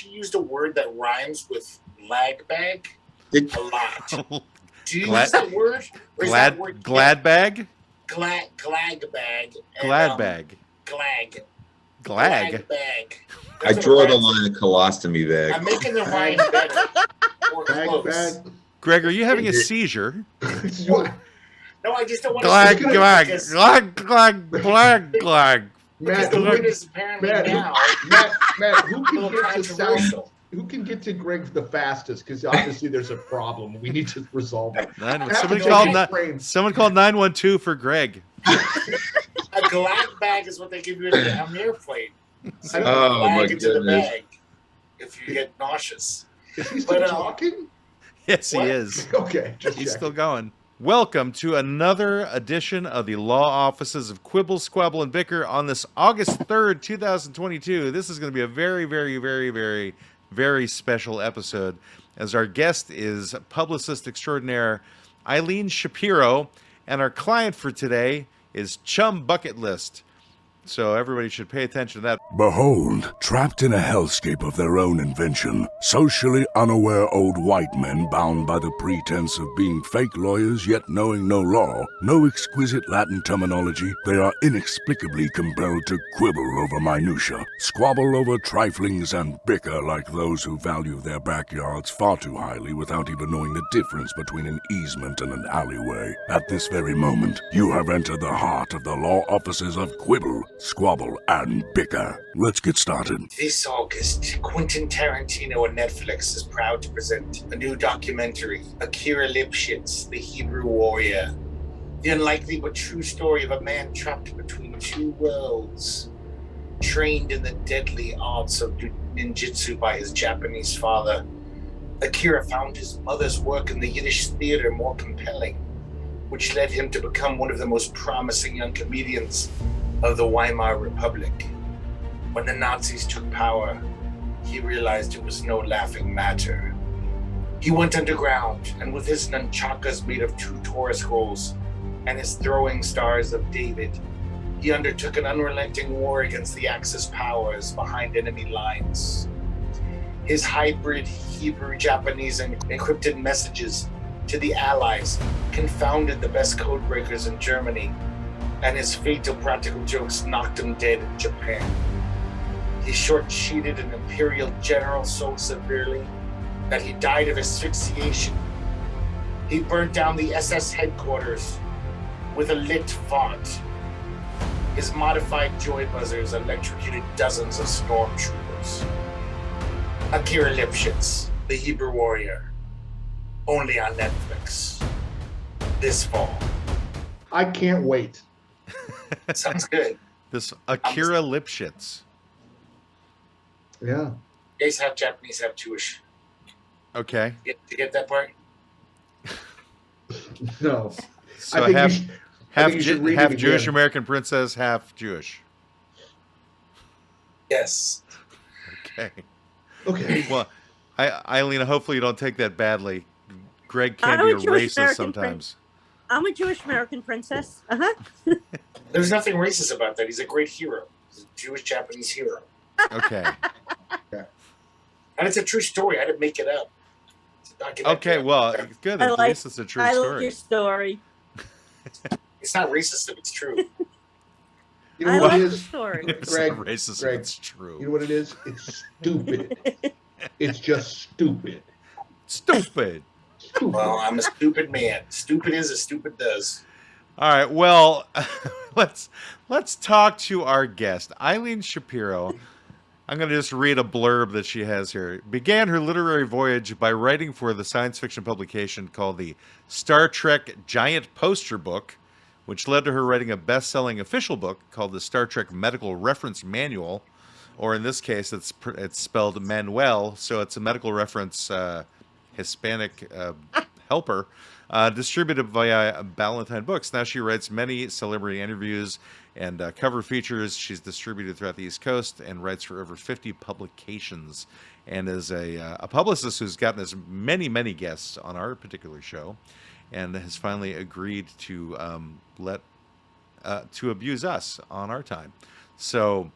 she used a word that rhymes with lag bag a lot. Do you use that word? Or is that word glad bag? Glag bag. Glad bag. Glag bag. I draw the line of colostomy bag. I'm making the rhyme better. Or close. Bag. Greg, are you having a seizure? No, I just don't want Glag, to glag, glag, glag, glag, glag. Matt, the word is apparently now. Matt, who can get to Greg the fastest? Because obviously there's a problem. We need to resolve it. Someone called 912 for Greg. A glag bag is what they give you on the airplane. So my into the goodness. bag if you get nauseous. Is he still talking? Yes, he is. Okay, he's still going. Welcome to another edition of the Law Offices of Quibble, Squabble, and Bicker on this August 3rd, 2022. This is going to be a very, very, very, very, very special episode, as our guest is publicist extraordinaire Eileen Shapiro, and our client for today is Chum Bucket List. So everybody should pay attention to that. Behold, trapped in a hellscape of their own invention, socially unaware old white men bound by the pretense of being fake lawyers yet knowing no law, no exquisite Latin terminology, they are inexplicably compelled to quibble over minutia, squabble over triflings, and bicker like those who value their backyards far too highly without even knowing the difference between an easement and an alleyway. At this very moment, you have entered the heart of the law offices of Quibble, Squabble, and Bicker. Let's get started. This August, Quentin Tarantino and Netflix is proud to present a new documentary, Akira Lipschitz, The Hebrew Warrior. The unlikely but true story of a man trapped between two worlds, trained in the deadly arts of ninjutsu by his Japanese father. Akira found his mother's work in the Yiddish theater more compelling, which led him to become one of the most promising young comedians of the Weimar Republic. When the Nazis took power, he realized it was no laughing matter. He went underground, and with his nunchakas made of 2 Torah scrolls and his throwing stars of David, he undertook an unrelenting war against the Axis powers behind enemy lines. His hybrid Hebrew-Japanese encrypted messages to the Allies confounded the best codebreakers in Germany, and his fatal practical jokes knocked him dead in Japan. He short-sheeted an imperial general so severely that he died of asphyxiation. He burnt down the SS headquarters with a lit font. His modified joy buzzers electrocuted dozens of stormtroopers. Akira Lipschitz, The Hebrew Warrior, only on Netflix this fall. I can't wait. Sounds good. This Akira Lipschitz. Yeah. He's half Japanese, half Jewish. Okay. You get that part? No. So half Jewish American princess, half Jewish. Yes. Okay. Well, Eileen, hopefully you don't take that badly. Greg can be a racist sometimes. I'm a Jewish American princess. There's nothing racist about that. He's a great hero. He's a Jewish Japanese hero. Okay. And it's a true story. I didn't make it up. It's a documentary. Okay, well, good. At least it's a true story. I like your story. It's not racist if it's true. You know what it is? Story. It's Greg, not racist Greg, if it's true. You know what it is? It's stupid. It's just stupid. Stupid. Well, I'm a stupid man. Stupid is as stupid does. All right. Well, let's talk to our guest, Eileen Shapiro. I'm going to just read a blurb that she has here. Began her literary voyage by writing for the science fiction publication called the Star Trek Giant Poster Book, which led to her writing a best-selling official book called the Star Trek Medical Reference Manual, or in this case, it's spelled Manuel, so it's a medical reference Hispanic helper, distributed via Ballantine Books. Now she writes many celebrity interviews and cover features. She's distributed throughout the East Coast and writes for over 50 publications, and is a publicist who's gotten as many guests on our particular show, and has finally agreed to to abuse us on our time. So,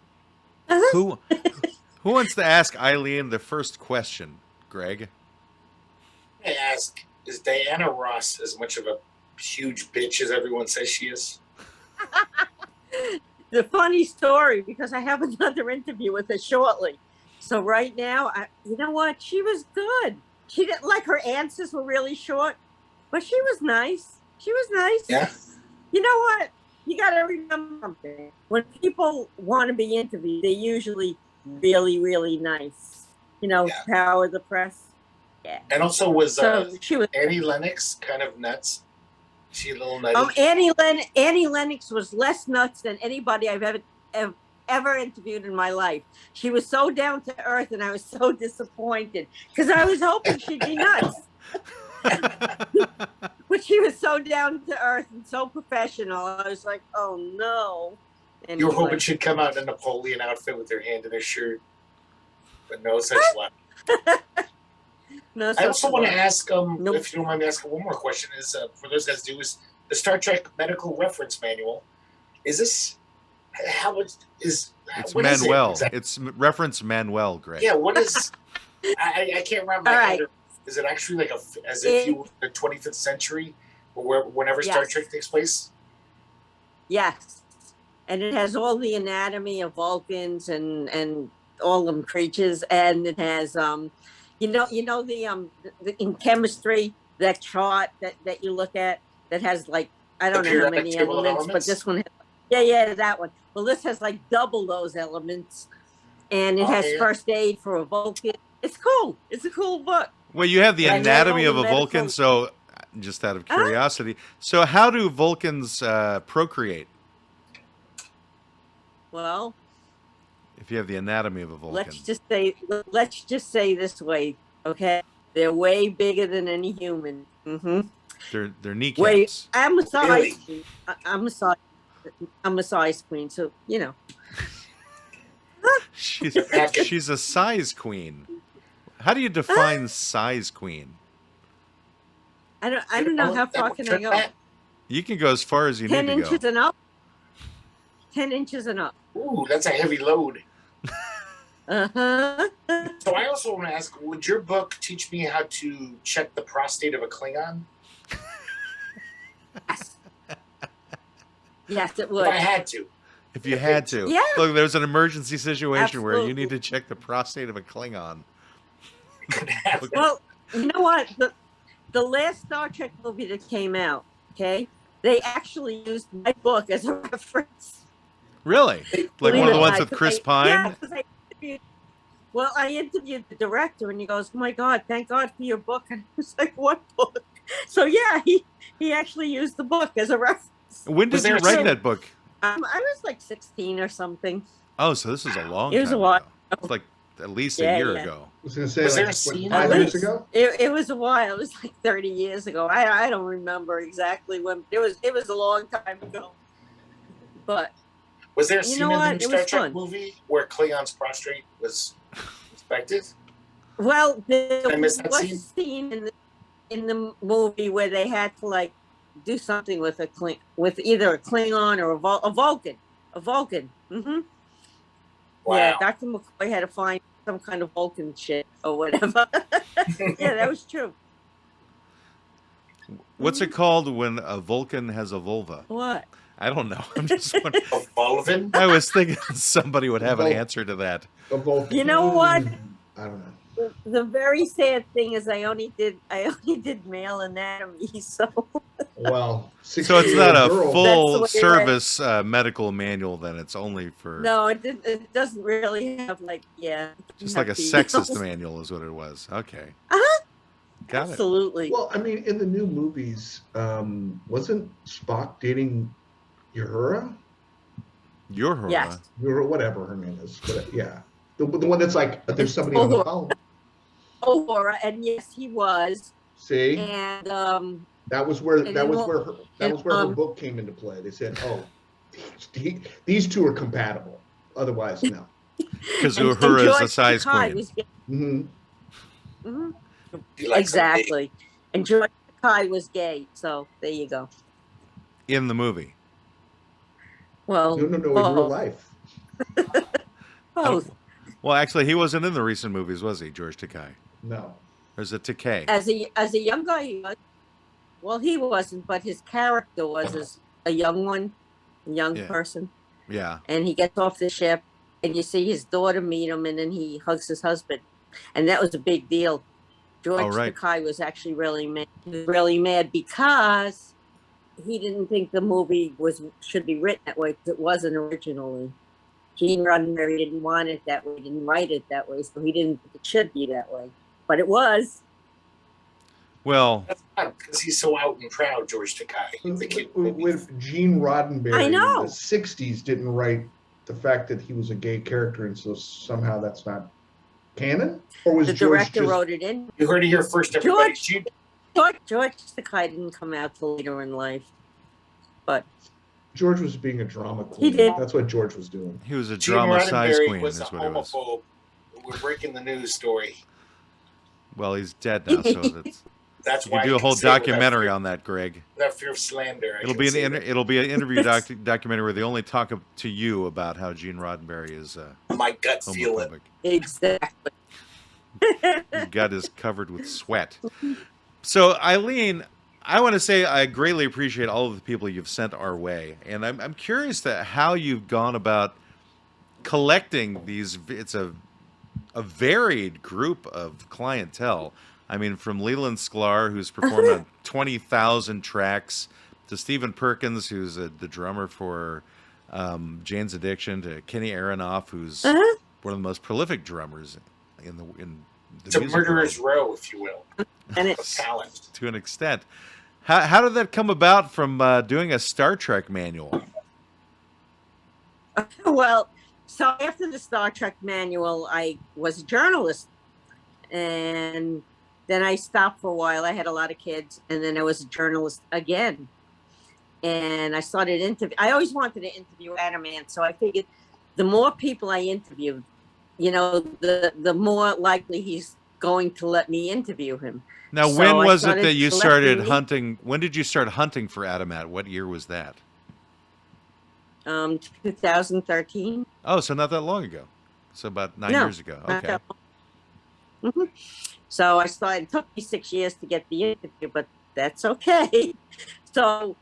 Who wants to ask Eileen the first question, Greg? I ask, is Diana Ross as much of a huge bitch as everyone says she is? The funny story, because I have another interview with her shortly. So right now, you know what? She was good. She didn't like her answers were really short, but she was nice. She was nice. Yeah. You know what? You got to remember something. When people want to be interviewed, they're usually really, really nice. You know, Yeah. power of the press. Yeah. And also was She was. Annie Lennox kind of nuts? She a little nutty? Annie Lennox was less nuts than anybody I've ever interviewed in my life. She was so down to earth, and I was so disappointed because I was hoping she'd be nuts. But she was so down to earth and so professional. I was like, oh no. Anyway. You were hoping she'd come out in a Napoleon outfit with her hand in her shirt. But no such luck. No, I also want to ask, Nope. if you don't mind me asking one more question, is for those guys to do is the Star Trek Medical Reference Manual. Is this how it's It's what is it Manuel. exactly? It's reference Manuel, Greg. Yeah, what is? I can't remember. All right. Is it actually like as if you were in the 25th century, or whenever Star Yes. Trek takes place? Yes. And it has all the anatomy of Vulcans and all them creatures, and it has you know the in chemistry, that chart that you look at that has like I don't know how periodic many table of elements, but this one has, that one. Well, this has like double those elements, and it has yeah. first aid for a Vulcan. It's cool. It's a cool book. Well, you have the And anatomy all of the a Vulcan, medical- so just out of curiosity. So how do Vulcans procreate? Well, If you have the anatomy of a Vulcan. let's just say this way, okay? They're way bigger than any human. Mm-hmm. They're kneecaps. Wait, I'm a size Really? queen. I'm a size queen, so you know. She's a size queen. How do you define size queen? I don't know how far can I go. You can go as far as you 10 need to inches go. and up. 10 inches and up. Ooh, that's a heavy load. Uh-huh. So I also want to ask, would your book teach me how to check the prostate of a Klingon? Yes. Yes, it If would. I had to. If you had to. Yeah. Look, there's an emergency situation where you Absolutely. need to check the prostate of a Klingon. Well, you know what? The last Star Trek movie that came out, okay, they actually used my book as a reference. Really? Like Believe one of it the or ones not, with Chris Pine? Yeah, 'cause I interviewed the director, and he goes, "Oh my God, thank God for your book." And I was like, "What book?" So yeah, he actually used the book as a reference. When did Was you there a write scene- that book? I was like 16 or something. Oh, so this is a long It was time a while. ago. It's like at least Yeah, a year yeah. ago. I was going to say, Was there like, a scene- 5 years ago? It was a while. It was like 30 years ago. I don't remember exactly when. It was a long time ago. But Was there a You scene know in the what? new It Star was Trek fun. movie where Klingons prostrate was inspected? well, there I miss that was scene? a scene in the movie where they had to like do something with with either a Klingon or a Vulcan. A Vulcan. Mm-hmm. Wow. Yeah, Dr. McCoy had to find some kind of Vulcan shit or whatever. Yeah, that was true. What's it called when a Vulcan has a vulva? What? I don't know. I'm just wondering. A Vulcan? I was thinking somebody would have an answer to that. A Vulcan. You know what? I don't know. The very sad thing is I only did male anatomy, so Well, So it's not a 16-year-old girl. full That's the way it service medical manual, then. It's only for... no, it doesn't really have like Just like a sexist manual is what it was. Okay. Uh-huh. Got it. Absolutely. Well, I mean, in the new movies, wasn't Spock dating Uhura? Your Yes. Uhura, whatever her name is. But, yeah. The one that's like, there's somebody on the phone. Oh, Laura, and yes, he was, See? and That was where And that was then where her her book came into play. They said, "Oh, these two are compatible. Otherwise, no." Because and Uhura is a George size Takei queen. was gay. hmm Mhm. He likes Exactly, and George Takei was gay. So there you go. In the movie. Well, No, in real both. life. Both. Well, actually, he wasn't in the recent movies, was he, George Takei? No. Or is it Takei? As a young guy, he was. Well, he wasn't, but his character was as a young Yeah. person. Yeah. And he gets off the ship, and you see his daughter meet him, and then he hugs his husband, and that was a big deal. George Takei was actually really mad. He was really mad because he didn't think the movie should be written that way, because it wasn't originally. Gene Roddenberry didn't want it that way, didn't write it that way, so he didn't think it should be that way. But it was. Well, that's not because he's so out and proud, George Takei. With Gene Roddenberry I know. in the 60s didn't write the fact that he was a gay character, and so somehow that's not canon? Or was The director wrote it in. You heard it here first, everybody. George Takei didn't come out till later in life. But George was being a drama queen. He did. That's what George was doing. he was a Gene drama size Roddenberry queen, was is a what it was. homophobe. We're breaking the news story. Well, he's dead now, so That's you why can do I a whole say without documentary fear- on that, Greg. Without fear of slander. I It'll can be say an that. it'll be an interview documentary where they only talk to you about how Gene Roddenberry is My gut feeling. homophobic. exactly. His gut is covered with sweat. So, Eileen, I want to say I greatly appreciate all of the people you've sent our way, and I'm curious to how you've gone about collecting these. It's a varied group of clientele. I mean, from Leland Sklar, who's performed on 20,000 tracks, to Stephen Perkins, who's the drummer for Jane's Addiction, to Kenny Aronoff, who's one of the most prolific drummers in the It's a music murderer's world, row, if you will. And Of it's talent. to an extent. How did that come about from doing a Star Trek manual? well, so after the Star Trek manual, I was a journalist, and then I stopped for a while. I had a lot of kids, and then I was a journalist again. And I started I always wanted to interview Adam Ant, so I figured the more people I interviewed, the more likely he's going to let me interview him. Now, So when I was it started that you started collecting hunting? When did you start hunting for Adam Ant? What year was that? 2013. Oh, so not that long ago. So about 9 No, years ago. not Okay. that long. Mhm. So I started. It took me 6 years to get the interview, but that's okay. So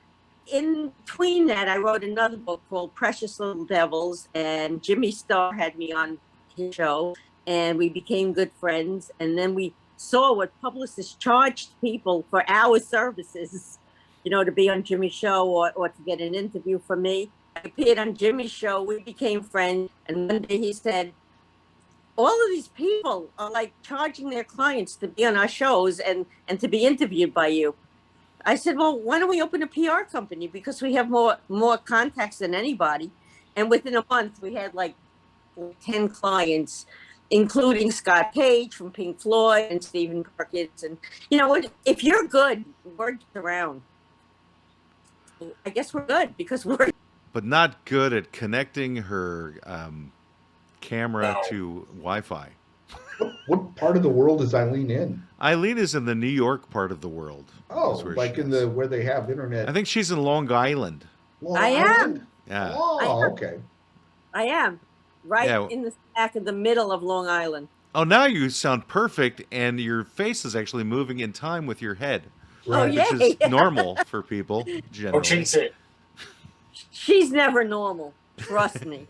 in between that, I wrote another book called Precious Little Devils, and Jimmy Starr had me on his show, and we became good friends. And then we saw what publicists charged people for our services, to be on Jimmy's show or to get an interview from me. I appeared on Jimmy's show. We became friends. And one day he said, all of these people are like charging their clients to be on our shows and to be interviewed by you. I said, well, why don't we open a PR company? Because we have more contacts than anybody. And within a month, we had like 10 clients, including Scott Page from Pink Floyd and Stephen Perkins. And if you're good, word gets around. I guess we're good because we're. But not good at connecting her camera No. to Wi-Fi. What part of the world is Eileen in? Eileen is in the New York part of the world. Oh, is where like she in is. where they have internet. I think she's in Long Island. Long I am. Island? Yeah. Oh, I am. okay. I am right Yeah. in the back of the middle of Long Island. Oh, now you sound perfect, and your face is actually moving in time with your head, Oh, Right. yeah. which is normal for people Or generally. chase it. She's never normal. Trust me.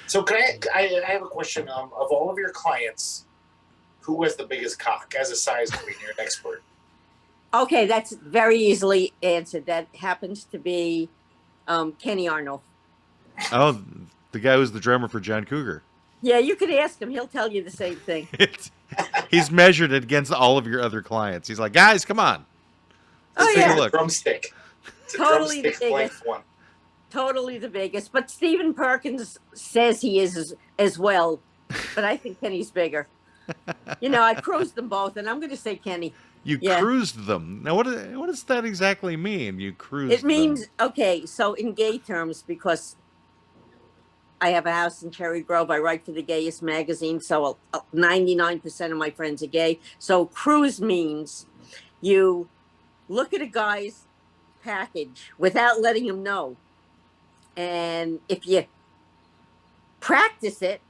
So can I have a question. Of all of your clients, who has the biggest cock? As a size queen, you're an expert. Okay, that's very easily answered. That happens to be Kenny Arnold. Oh, the guy who's the drummer for John Cougar. Yeah, you could ask him. He'll tell you the same thing. He's measured it against all of your other clients. He's like, guys, come on. Oh, It's yeah. a drumstick. It's a Totally the drumstick biggest. length one. Totally the biggest. But Stephen Perkins says he is as well. But I think Kenny's bigger. I cruised them both, and I'm going to say Kenny. You Yeah. cruised them. Now, what does that exactly mean? You cruised It means, them. okay, so in gay terms, because I have a house in Cherry Grove, I write for the gayest magazine, so 99% of my friends are gay. So cruise means you look at a guy's package without letting him know. And if you practice it,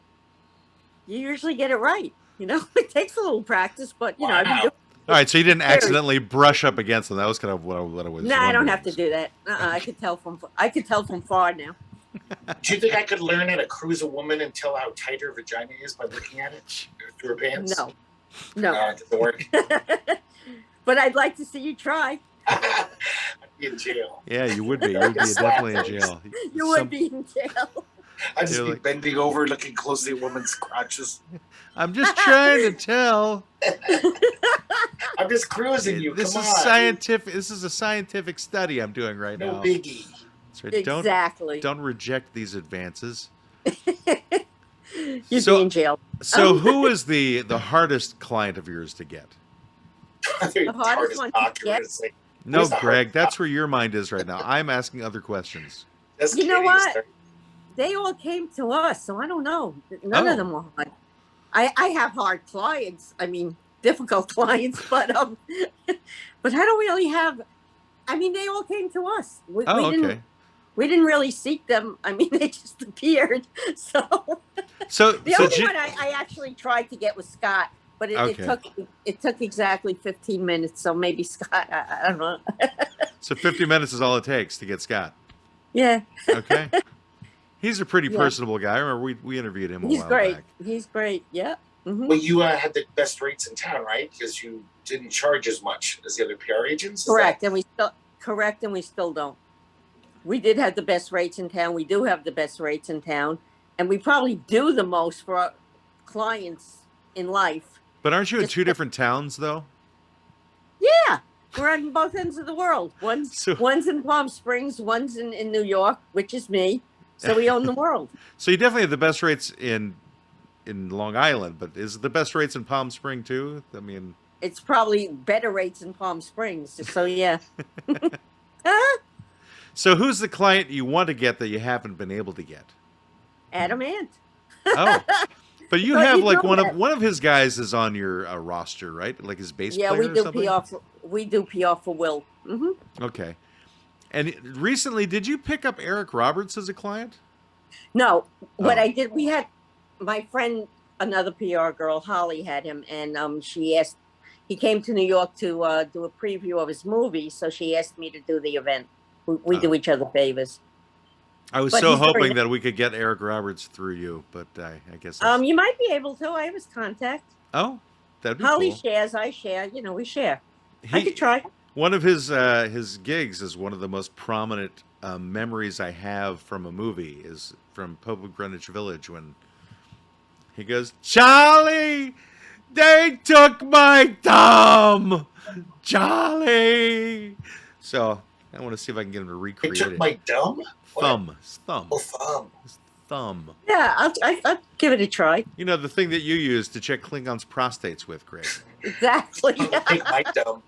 you usually get it right. You know, it takes a little practice, but you know, I've been Wow. doing. All right, so you didn't Very- accidentally brush up against them. That was kind of what I was. No, I don't wondering. have to do that. I could tell from far now. Do you think I could learn how to cruise a woman and tell how tight her vagina is by looking at it through her pants? No, no. It doesn't work. But I'd like to see you try. I'd be in jail. Yeah, you would be. You would be definitely in jail. You would be in jail. I'd just You're be like- bending over, looking closely at women's crotches. I'm just trying to tell. I'm just cruising you. This Come is on. scientific. This is a scientific study I'm doing right No now. biggie. That's right. Exactly. Don't reject these advances. You'd So- be in jail. So, who is the hardest client of yours to get? The hardest one to doctor get- is like, No, Who's the Greg, hardest that's where your mind is right now. I'm asking other questions. that's You know Katie's what? turn. They all came to us, so I don't know. None Oh. of them were hard. I have hard clients. I mean, difficult clients, but I don't really have. I mean, they all came to us. We Okay. didn't really seek them. I mean, they just appeared. So So, the so only G- one I actually tried to get was Scott, but Okay. it took exactly 15 minutes. So maybe Scott. I don't know. so 50 minutes is all it takes to get Scott. Yeah, Okay. He's a pretty Yeah. personable guy. I remember we interviewed him a he's while great. back. He's great. Yeah. Mhm. Well, you had the best rates in town, right? Because you didn't charge as much as the other PR agents. Is Correct, and we still don't. We did have the best rates in town. We do have the best rates in town, and we probably do the most for our clients in life. But aren't you in Just- two different towns, though? Yeah, we're on both ends of the world. One's So- in Palm Springs, one's in New York, which is me. So we own the world. So you definitely have the best rates in Long Island, but is it the best rates in Palm Spring, too? I mean, It's probably better rates in Palm Springs. So yeah. Huh? so who's the client you want to get that you haven't been able to get? Adamant. Oh, but you But have you like know one that. of his guys is on your roster, right? Like his bass Yeah, player we or do something. we do PR for Will. Hmm. Okay. And recently, did you pick up Eric Roberts as a client? No, what Oh. I did, we had my friend, another PR girl, Holly, had him, and she asked. He came to New York to do a preview of his movie, so she asked me to do the event. We do each other favors. I was But so he's very hoping nice. that we could get Eric Roberts through you, but I guess. You might be able to. I have his contact. Oh, that'd be Holly cool. shares. I share. You know, we share. I He- could try. One of his gigs is one of the most prominent memories I have from a movie is from Pope of Greenwich Village when he goes, "Charlie, they took my thumb, Charlie." So I want to see if I can get him to They recreate took it. my dumb? thumb, Oh, thumb. thumb. Yeah, I'll give it a try. You know the thing that you use to check Klingons' prostates with, Greg. Exactly. Take my dumb.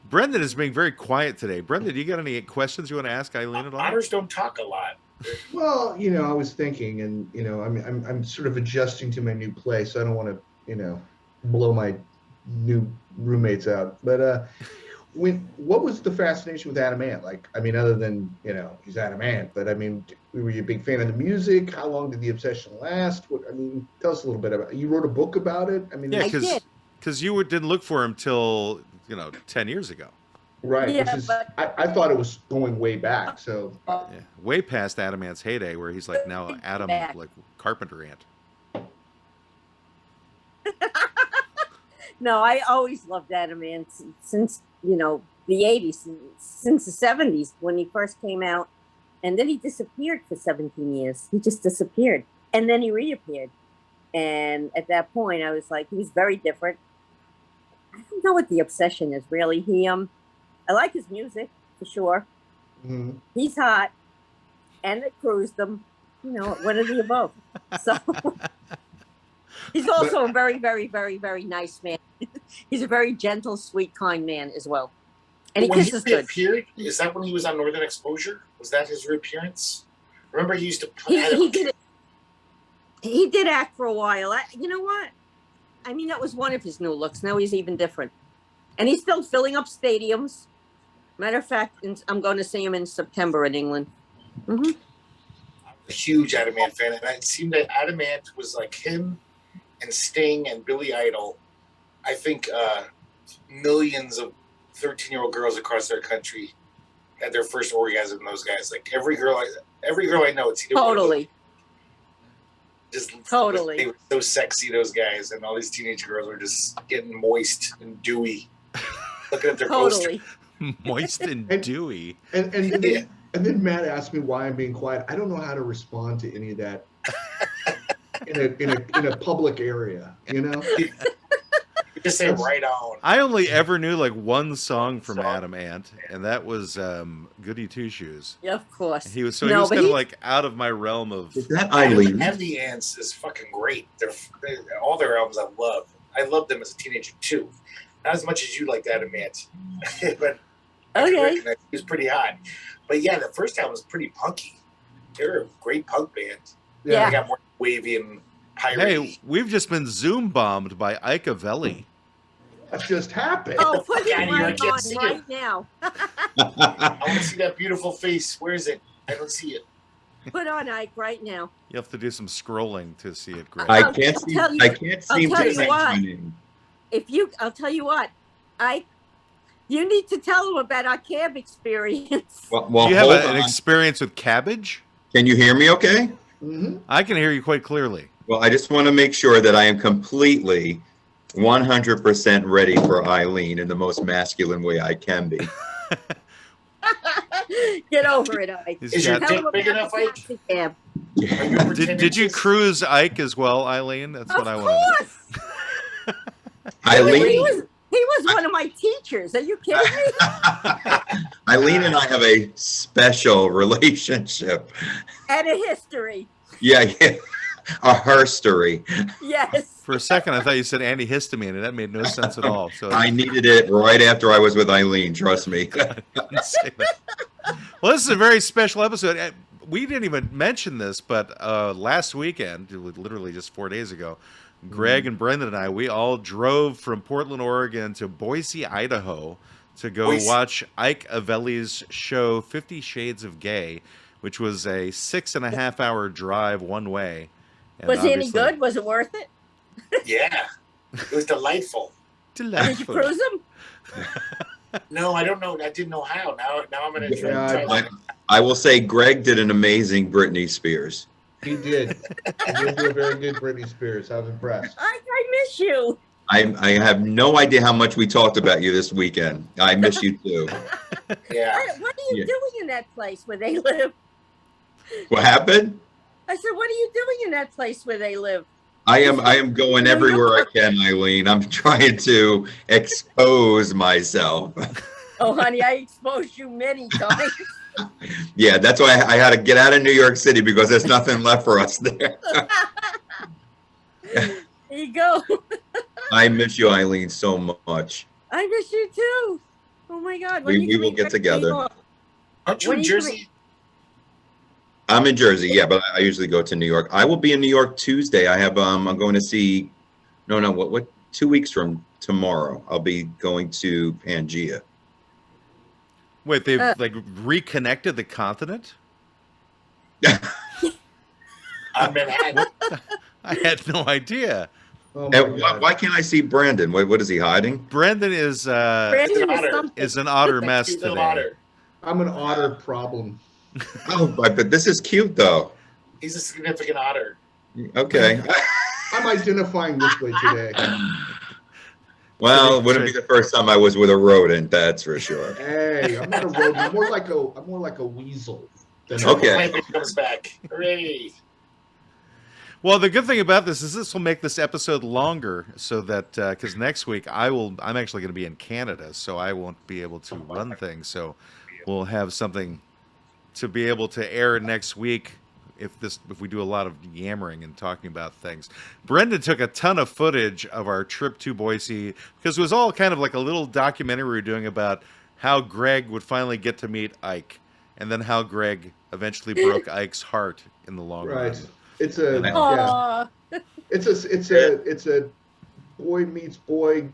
Brendan is being very quiet today. Brendan, do you got any questions you want to ask Eileen at all? Otters don't talk a lot. Well, I was thinking, and I'm sort of adjusting to my new place. I don't want to, blow my new roommates out. But what was the fascination with Adam Ant? Like, I mean, other than he's Adam Ant, but I mean, were you a big fan of the music? How long did the obsession last? Tell us a little bit about it. You wrote a book about it. I mean, Yeah, I did. because you didn't look for him till 10 years ago. right. Yeah, Which is, but- I thought it was going way back. So Yeah, way past Adam Ant's heyday, where he's like now Adam Back. like Carpenter Ant. No, I always loved Adam Ant since the 80s, since the 70s when he first came out, and then he disappeared for 17 years. He just disappeared, and then he reappeared. And at that point, I was like, he was very different. I don't know what the obsession is really. I like his music for sure. mhm. He's hot, and they cruised him. One of the above. So he's also a very, very, very, very nice man. He's a very gentle, sweet, kind man as well. And he When kisses good. reappeared, is that when he was on Northern Exposure? Was that his reappearance? Remember he used to He did act for a while. You know what? I mean, that was one of his new looks. Now he's even different. And he's still filling up stadiums. Matter of fact, I'm going to see him in September in England. Hmm. a huge Adam Ant fan, and it seemed that Adam Ant was like him and Sting and Billy Idol. I think millions of 13-year-old girls across their country had their first orgasm in those guys. Like every girl I know, it's either Totally. just Totally. They were so sexy, those guys, and all these teenage girls were just getting moist and dewy, looking at their Totally. Moist and dewy. And then Matt asked me why I'm being quiet. I don't know how to respond to any of that in a public area, you know? You just say right on. I only ever knew like one song from Adam Ant, and that was Goody Two Shoes. Yeah, of course. He was No, he was but kind of he- like out of my realm of. Is that Eileen? And the Ants is fucking great. They're all their albums I love. I loved them as a teenager too. Not as much as you liked Adam Ant, but I can Okay. recognize he was pretty hot. But yeah, the first album was pretty punky. They were a great punk band. Yeah. They got more wavy and pirate. Hey, we've just been Zoom bombed by Ike Avelli. That just happened. Oh, put it Yeah, you right can't on see right it. now. I want to see that beautiful face. Where is it? I don't see it. Put on Ike right now. You have to do some scrolling to see it, Greg. I I'll can't see. tell you- I can't I'll seem tell to you find what. my name. I'll tell you what, Ike, you need to tell them about our cab experience. Well, Do you have hold an on. experience with cabbage? Can you hear me? Okay. Mm-hmm. I can hear you quite clearly. Well, I just want to make sure that I am completely 100% ready for Eileen in the most masculine way I can be. Get over it, Ike. He's Is your got- Tell dick them big about enough, the Ike? taxi cab. Are you pretending Did you to- cruise Ike as well, Eileen? That's what I Of want to know. course. Eileen, He was one of my teachers. Are you kidding me? Eileen and I have a special relationship. And a history. Yeah, a herstory. Yes. For a second, I thought you said antihistamine, and that made no sense at all. So I needed it right after I was with Eileen. Trust me. didn't say that. Well, this is a very special episode. We didn't even mention this, but last weekend, literally just 4 days ago, Greg and Brendan and I, we all drove from Portland, Oregon to Boise, Idaho to go Boise. watch Ike Avelli's show 50 Shades of Gay, which was a 6.5 hour drive one way. And Was he any obviously good? Was it worth it? Yeah, it was delightful. Did you Delightful. cruise him? No, I don't know. I didn't know how. Now I'm gonna try. Yeah, try I will say Greg did an amazing Britney Spears. He did. He did do a very good Britney Spears. I was impressed. I miss you. I have no idea how much we talked about you this weekend. I miss you too. Yeah. What are you Yeah. doing in that place where they live? What happened? I said, what are you doing in that place where they live? I am going everywhere I can, Eileen. I'm trying to expose myself. Oh, honey, I exposed you many times. Yeah, that's why I had to get out of New York City because there's nothing left for us there. There you go. I miss you, Eileen, so much. I miss you too. Oh my God. when We you will coming get back to New together. York? Aren't you When in you Jersey? I'm in Jersey, yeah, but I usually go to New York. I will be in New York Tuesday. I have I'm going to see what 2 weeks from tomorrow. I'll be going to Pangea. Wait, they've like reconnected the continent? On Manhattan. I had no idea. Oh my And God. why can't I see Brandon? What is he hiding? Brendan is Brandon otter. is something. an otter mess Cute little today. otter. I'm an otter problem. Oh, but this is cute though. He's a significant otter. Okay. I'm identifying this way today. Well, it wouldn't be the first time I was with a rodent, that's for sure. Hey, I'm not a rodent. I'm more like a weasel. Than a- Okay. When it comes back. Hooray. Well, the good thing about this is this will make this episode longer, so that because next week I'm actually going to be in Canada, so I won't be able to run things. So we'll have something to be able to air next week if we do a lot of yammering and talking about things. Brendan took a ton of footage of our trip to Boise because it was all kind of like a little documentary we were doing about how Greg would finally get to meet Ike, and then how Greg eventually broke Ike's heart in the long run. Right. It's a yeah. Aw. It's a boy meets boy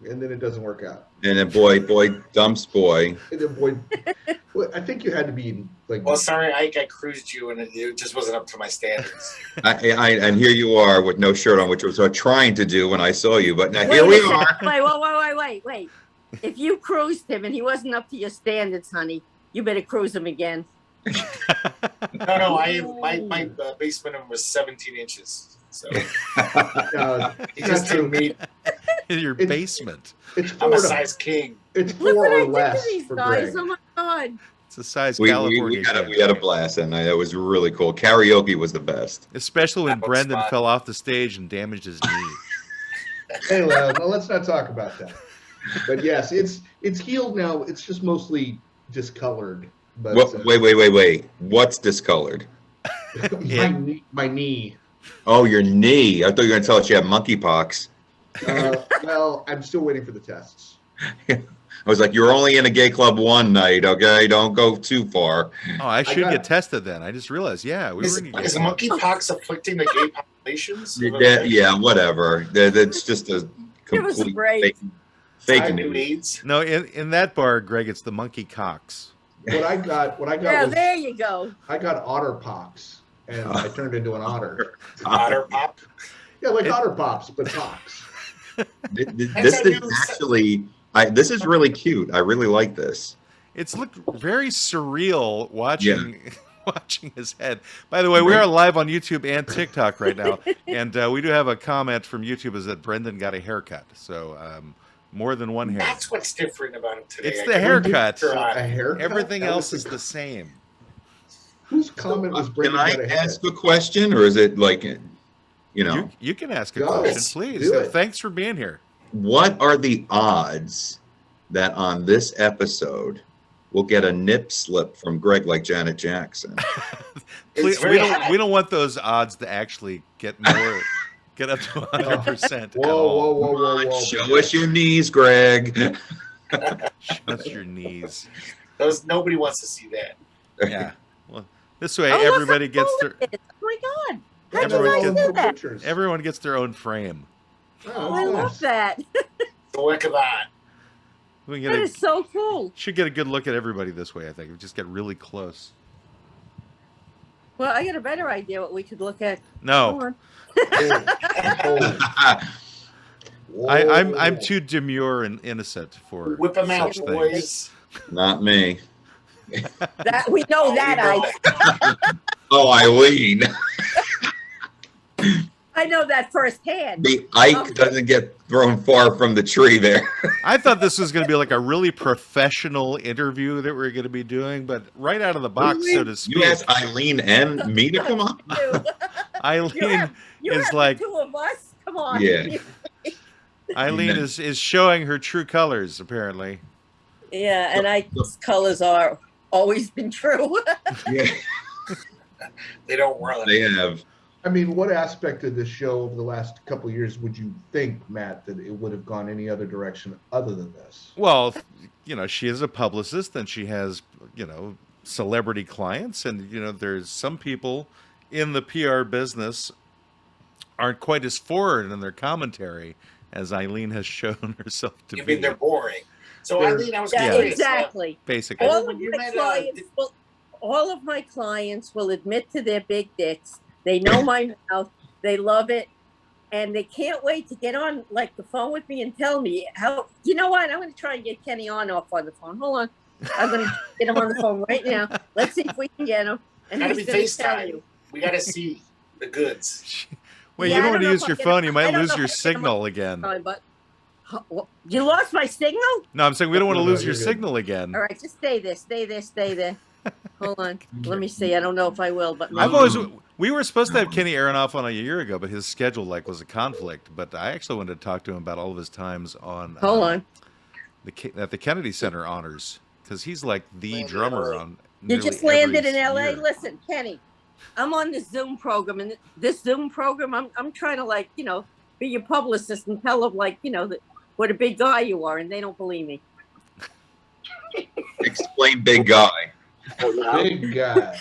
and then it doesn't work out. And then boy dumps boy. And then boy, well, I think you had to be like. Well, sorry, Ike, I cruised you, and it just wasn't up to my standards. And here you are with no shirt on, which was what I was trying to do when I saw you. But now here we are. Wait. If you cruised him and he wasn't up to your standards, honey, you better cruise him again. No, my base minimum was 17 inches. So he just took me. In your basement. It's I'm a 4 size king. It's Look 4 what I or did to less these for guys. Greg. Oh my God. It's a size We California. had a blast that night. That was really cool. Karaoke was the best. Especially when That was Brendan fun. fell off the stage and damaged his knee. Anyway, well, let's not talk about that. But yes, it's healed now. It's just mostly discolored. But Wait. What's discolored? my knee. Oh, your knee. I thought you were going to tell us you had monkeypox. Well, I'm still waiting for the tests. I was like, you're only in a gay club one night, okay? Don't go too far. Oh, I should got get it. tested then. I just realized, yeah, we were in Is monkeypox afflicting the gay populations? Yeah, whatever. That's just a Give us a complete break. fake Time to news. AIDS. No, in that bar, Greg, it's the monkey cocks. What I got Yeah, was there you go. I got otter pox, and I turned into an otter. Otter pop. Yeah, like otter pops, but pox. This is actually, this is really cute. I really like this. It's looked very surreal watching watching his head. By the way, we are live on YouTube and TikTok right now, and we do have a comment from YouTube is that Brendan got a haircut. So more than one hair. That's what's different about him today. It's I the can't haircut. believe A haircut? Everything That else was is the same. Whose comment was Can Brendan I got a ask head? a question, or is it like, you know, You can ask a Go. question, please. Do it. Thanks for being here. what are the odds that on this episode we'll get a nip slip from Greg like Janet Jackson? Please, very high. we don't want those odds to actually get more, get up to 100%. Whoa. Show us your knees, Greg. Show us your knees. Nobody wants to see that. Yeah. Well, this way Oh, look everybody how gets cool their it is. Oh my God. How'd Everyone you guys gets- do that? Pictures. everyone gets their own frame. Oh, I that's love nice. that. The work of art. We That is so cool. should get a good look at everybody this way. I think we just get really close. Well, I got a better idea what we could look at. No, Hold on. Whoa. I'm too demure and innocent for Whip them out, such things. boys. Not me. That we know that Oh, Eileen. I know that firsthand. The Ike doesn't get thrown far from the tree there. I thought this was going to be like a really professional interview that we're going to be doing, but right out of the box, so to speak, You asked Eileen and me to come on? Eileen You is have like the two of us. Come on. Yeah. Eileen is showing her true colors apparently. Yeah, and Ike's colors are always been true. Yeah, They don't run. they have. I mean, what aspect of this show over the last couple of years would you think, Matt, that it would have gone any other direction other than this? Well, she is a publicist and she has, celebrity clients, and there's some people in the PR business aren't quite as forward in their commentary as Eileen has shown herself to You be. mean they're boring? So They're- Eileen, I was Yeah, curious. exactly. Basically. I All know of, when you my met, clients will, all of my clients will admit to their big dicks. They know my mouth. They love it. And they can't wait to get on like the phone with me and tell me how, you know what? I'm going to try and get Kenny on the phone. Hold on. I'm going to get him on the phone right now. Let's see if we can get him. And Gotta be he's going to tell FaceTime. you. We got to see the goods. Well, Yeah, you I don't want don't to know use if your I phone. get You him- might I don't lose know your if I get him signal again. Sorry, but you lost my signal? No, I'm saying we don't want to No, lose your you're good. signal again. All right, just stay there. Hold on. Let me see. I don't know if I will, but I've maybe. always we were supposed to have Kenny Aronoff on a year ago, but his schedule was a conflict. But I actually wanted to talk to him about all of his times on Hold on. at the Kennedy Center honors, because he's like the Landed drummer LA. on. You nearly just landed every in LA. year. Listen, Kenny, I'm on this Zoom program, and this Zoom program, I'm trying to be your publicist and tell them what a big guy you are, and they don't believe me. Explain big guy. Big guy.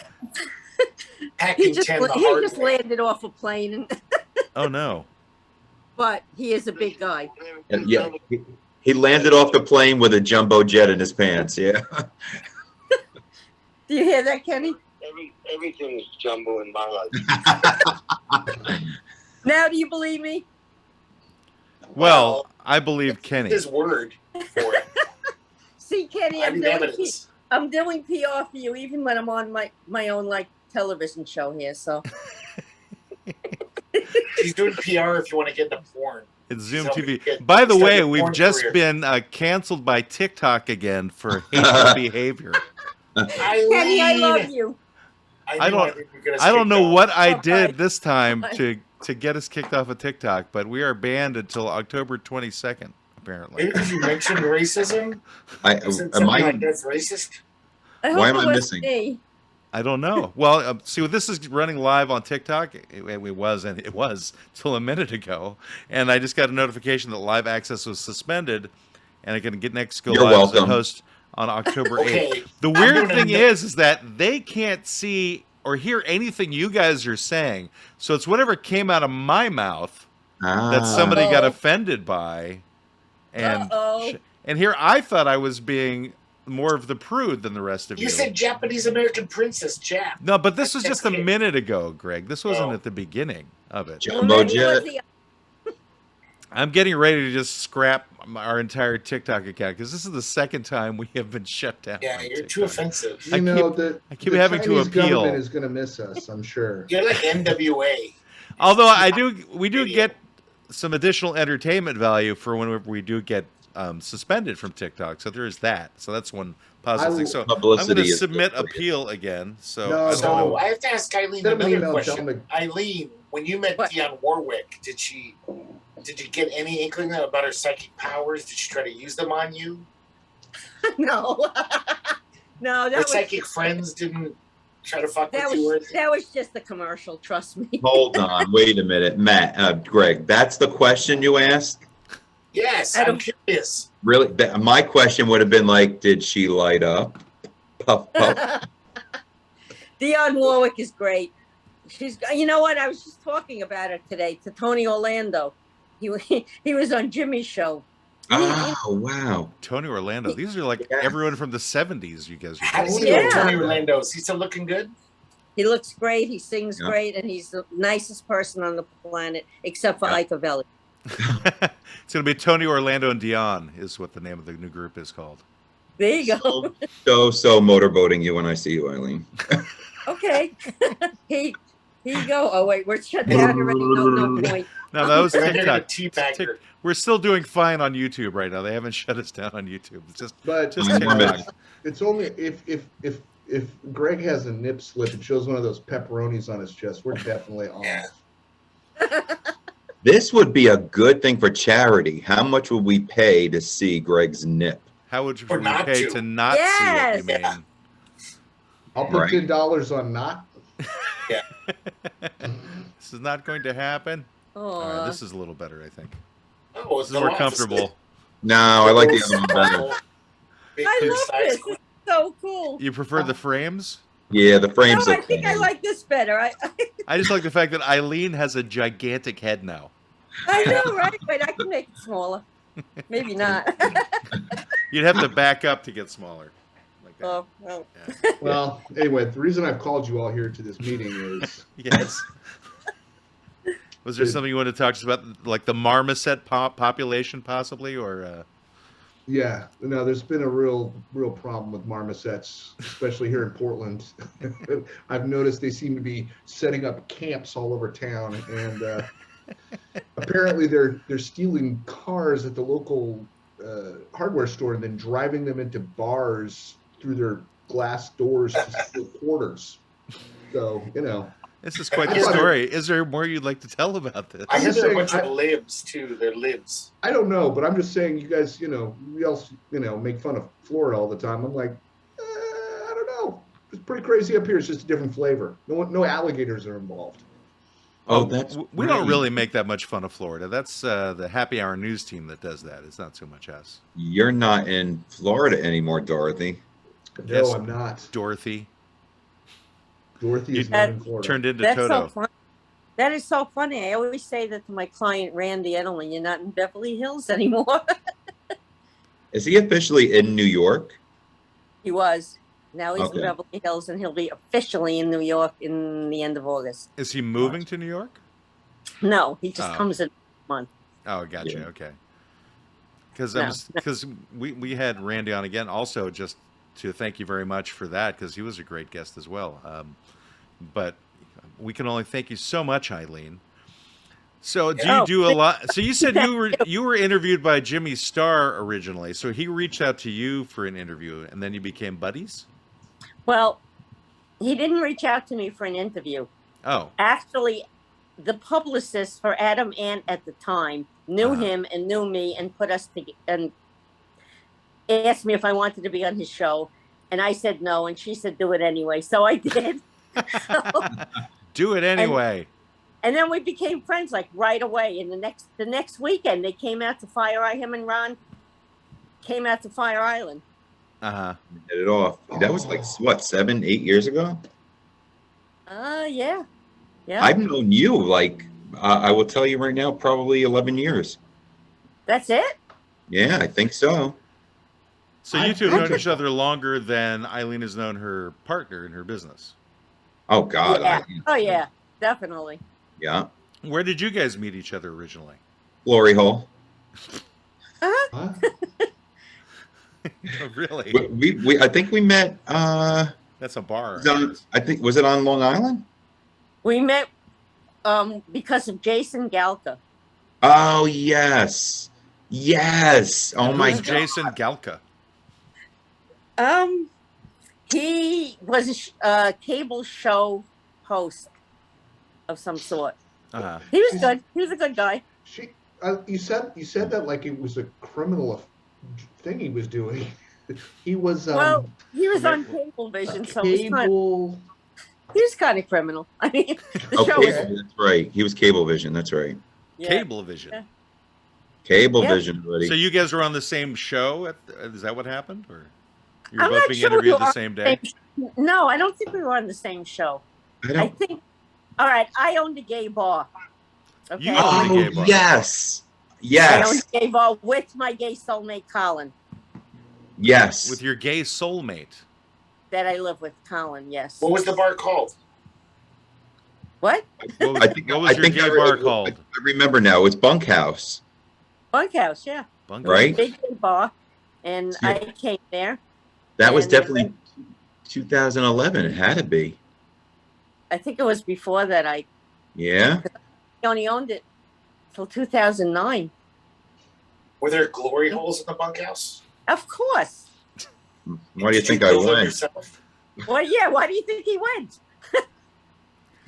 Packing 10 the He hard just way. landed off a plane, Oh no! but he is a big guy. And yeah, He landed off the plane with a jumbo jet in his pants. Yeah. Do you hear that, Kenny? Everything's jumbo in my life. Now, do you believe me? Well, I believe Kenny. His word for it. See, Kenny, I need evidence. I'm doing PR for you, even when I'm on my own like television show here. So She's doing PR if you want to get into porn. It's Zoom So TV. get- By the start way, your we've porn just career. been canceled by TikTok again for hateful behavior. Kenny, I love Eileen! you. I knew don't- think you were gonna I don't skip know that. what I Oh, did right. this time to get us kicked off of TikTok, but we are banned until October 22nd, apparently. Maybe because you mentioned racism. I, You said am something I? like that's racist. I hope Why am it I wasn't missing? me. I don't know. Well, see, this is running live on TikTok. It was till a minute ago, and I just got a notification that live access was suspended, and I can get next go You're live as a welcome. host on October 8th. Okay. The I'm weird doing thing a- is that they can't see or hear anything you guys are saying, so it's whatever came out of my mouth that somebody got Uh-oh. offended by, and Uh-oh. and here I thought I was being more of the prude than the rest of you. You said Japanese American princess, Jap. No, but this was That's just a okay. minute ago, Greg. This wasn't Oh. at the beginning of it. Jumbo Well, maybe it was jet. the- I'm getting ready to just scrap our entire TikTok account because this is the second time we have been shut down. Yeah, on you're TikTok. too offensive. I You know, keep- I keep the having to Chinese appeal. government is going to miss us, I'm sure. You're like NWA. Although we do Idiot. get some additional entertainment value for whenever we do get suspended from TikTok. So there is that. So that's one positive thing. So I'm going Publicity to is submit good for you. appeal again. So No, I don't So know. I have to ask Eileen Send him an another email, tell question. him Eileen, when you met What? Dionne Warwick, did you get any inkling about her psychic powers? Did she try to use them on you? No. No, Her that was psychic friends didn't try to fuck that with you or was anything? that was just a commercial. Trust me. Hold on, wait a minute, Matt, Greg. That's the question you asked. Yes, I I'm don't- curious. Really, my question would have been like, did she light up? Puff, puff. Dionne Warwick is great. She's, you know what? I was just talking about her today to Tony Orlando. He was on Jimmy's show. Oh wow! Tony Orlando. These are like Yeah. everyone from the 70s. You guys How are does doing. he Yeah. look, Tony Orlando? Is he still looking good? He looks great. He sings Yeah. great, and he's the nicest person on the planet, except for Yeah. Ike Avelli. It's going to be Tony Orlando and Dion is what the name of the new group is called. There you go. So motorboating you when I see you, Eileen. Okay. Here you go. Oh wait, we're shut down already. No point. No, that was They're gonna TikTok. teabagger. We're still doing fine on YouTube right now. They haven't shut us down on YouTube. It's just But Just I'm TikTok. Mormon. it's only if Greg has a nip slip, it shows one of those pepperonis on his chest. We're definitely on. Yeah. This would be a good thing for charity. How much would we pay to see Greg's nip? how would you Or not pay to. to not Yes. see it? You Yeah. mean? I'll put Right. $10 on not. This is not going to happen. All right, Oh, this is a little better, I think. Oh, This is more comfortable. No, I like the other one better. I love this. It's so cool. You prefer the frames? Yeah, the No, frames I look think I fine. like this better. I just like the fact that Eileen has a gigantic head now. I know, right? Wait, I can make it smaller. Maybe not. You'd have to back up to get smaller. Like that. Oh, well. Yeah. Well, anyway, the reason I've called you all here to this meeting is Yes. Was there something you wanted to talk to us about, like the marmoset population, possibly, or? yeah, no, there's been a real problem with marmosets, especially here in Portland. I've noticed they seem to be setting up camps all over town, and apparently they're stealing cars at the local hardware store and then driving them into bars through their glass doors to steal quarters. So, you know. This is quite I the thought it- story. Is there more you'd like to tell about this? I heard just there are a saying, bunch of libs too. They're libs. I don't know, but I'm just saying, you guys, you know, we also, you know, make fun of Florida all the time. I'm like, I don't know. It's pretty crazy up here. It's just a different flavor. No alligators are involved. Oh, that's We don't great. really make that much fun of Florida. That's the Happy Hour news team that does that. It's not so much us. You're not in Florida anymore, Dorothy. No, Yes. I'm not. Dorothy Dorothy is You not in Florida. turned into That's Toto. so funny. That is so funny. I always say that to my client, Randy Edelman. You're not in Beverly Hills anymore. Is he officially in New York? He was. Now he's in Okay. Beverly Hills, and he'll be officially in New York in the end of August. Is he moving to New York? No, he just Oh. comes in a month. Oh, gotcha. Yeah. Okay. Because No. we had Randy on again, also just to thank you very much for that, because he was a great guest as well. But we can only thank you so much, Eileen. So do you do a lot? So you said you were interviewed by Jimmy Starr originally. So he reached out to you for an interview, and then you became buddies. Well, he didn't reach out to me for an interview. Oh, Actually, the publicist for Adam Ant at the time knew Uh-huh. him and knew me and put us together and asked me if I wanted to be on his show. And I said no, and she said do it anyway. So I did. do it anyway. And then we became friends like right away. And the next weekend they came out to Fire Island. Him and Ron came out to Fire Island. Uh-huh. Hit it off. That was like what, 7, 8 years ago? Yeah. I've known you like I will tell you right now, probably 11 years. That's it. Yeah, I think so. So you two have known each other longer than Eileen has known her partner in her business. Oh God. Yeah. Oh yeah, definitely. Yeah. Where did you guys meet each other originally? Glory hole. Huh? Oh, really? We I think we met. That's a bar. I think was it on Long Island? We met because of Jason Galka. Oh yes, yes. Oh my Who's God. Jason Galka. He was a cable show host of some sort. Uh-huh. He was good. He was a good guy. You said that like it was a criminal thing he was doing. He was Well, he was on Cablevision, so it was cable. he was kind of criminal. I mean, the Oh, show Cable, was that's right. He was Cablevision. That's right. yeah. Cablevision. Yeah. Cablevision, buddy. So you guys were on the same show? Is that what happened? Or you were I'm both not being sure we interviewed were the on same day? No, I don't think we were on the same show. I think. All right, I owned a gay bar. Okay. You owned a Oh gay bar. yes, I owned yes, a gay bar with my gay soulmate Colin, yes. With your gay soulmate. that I live with. Colin, yes. What was the bar called? What? What, I think what was I your think gay I, bar I called? remember now. It's Bunkhouse, Bunkhouse, yeah. Bunk- right? Big gay bar, and Yeah. I came there. That was And- definitely 2011. It had to be. I think it was before that. I Yeah. only owned it till 2009. Were there glory holes in the bunkhouse? Of course. Why do you think I build them went? yourself? Well, yeah. Why do you think he went?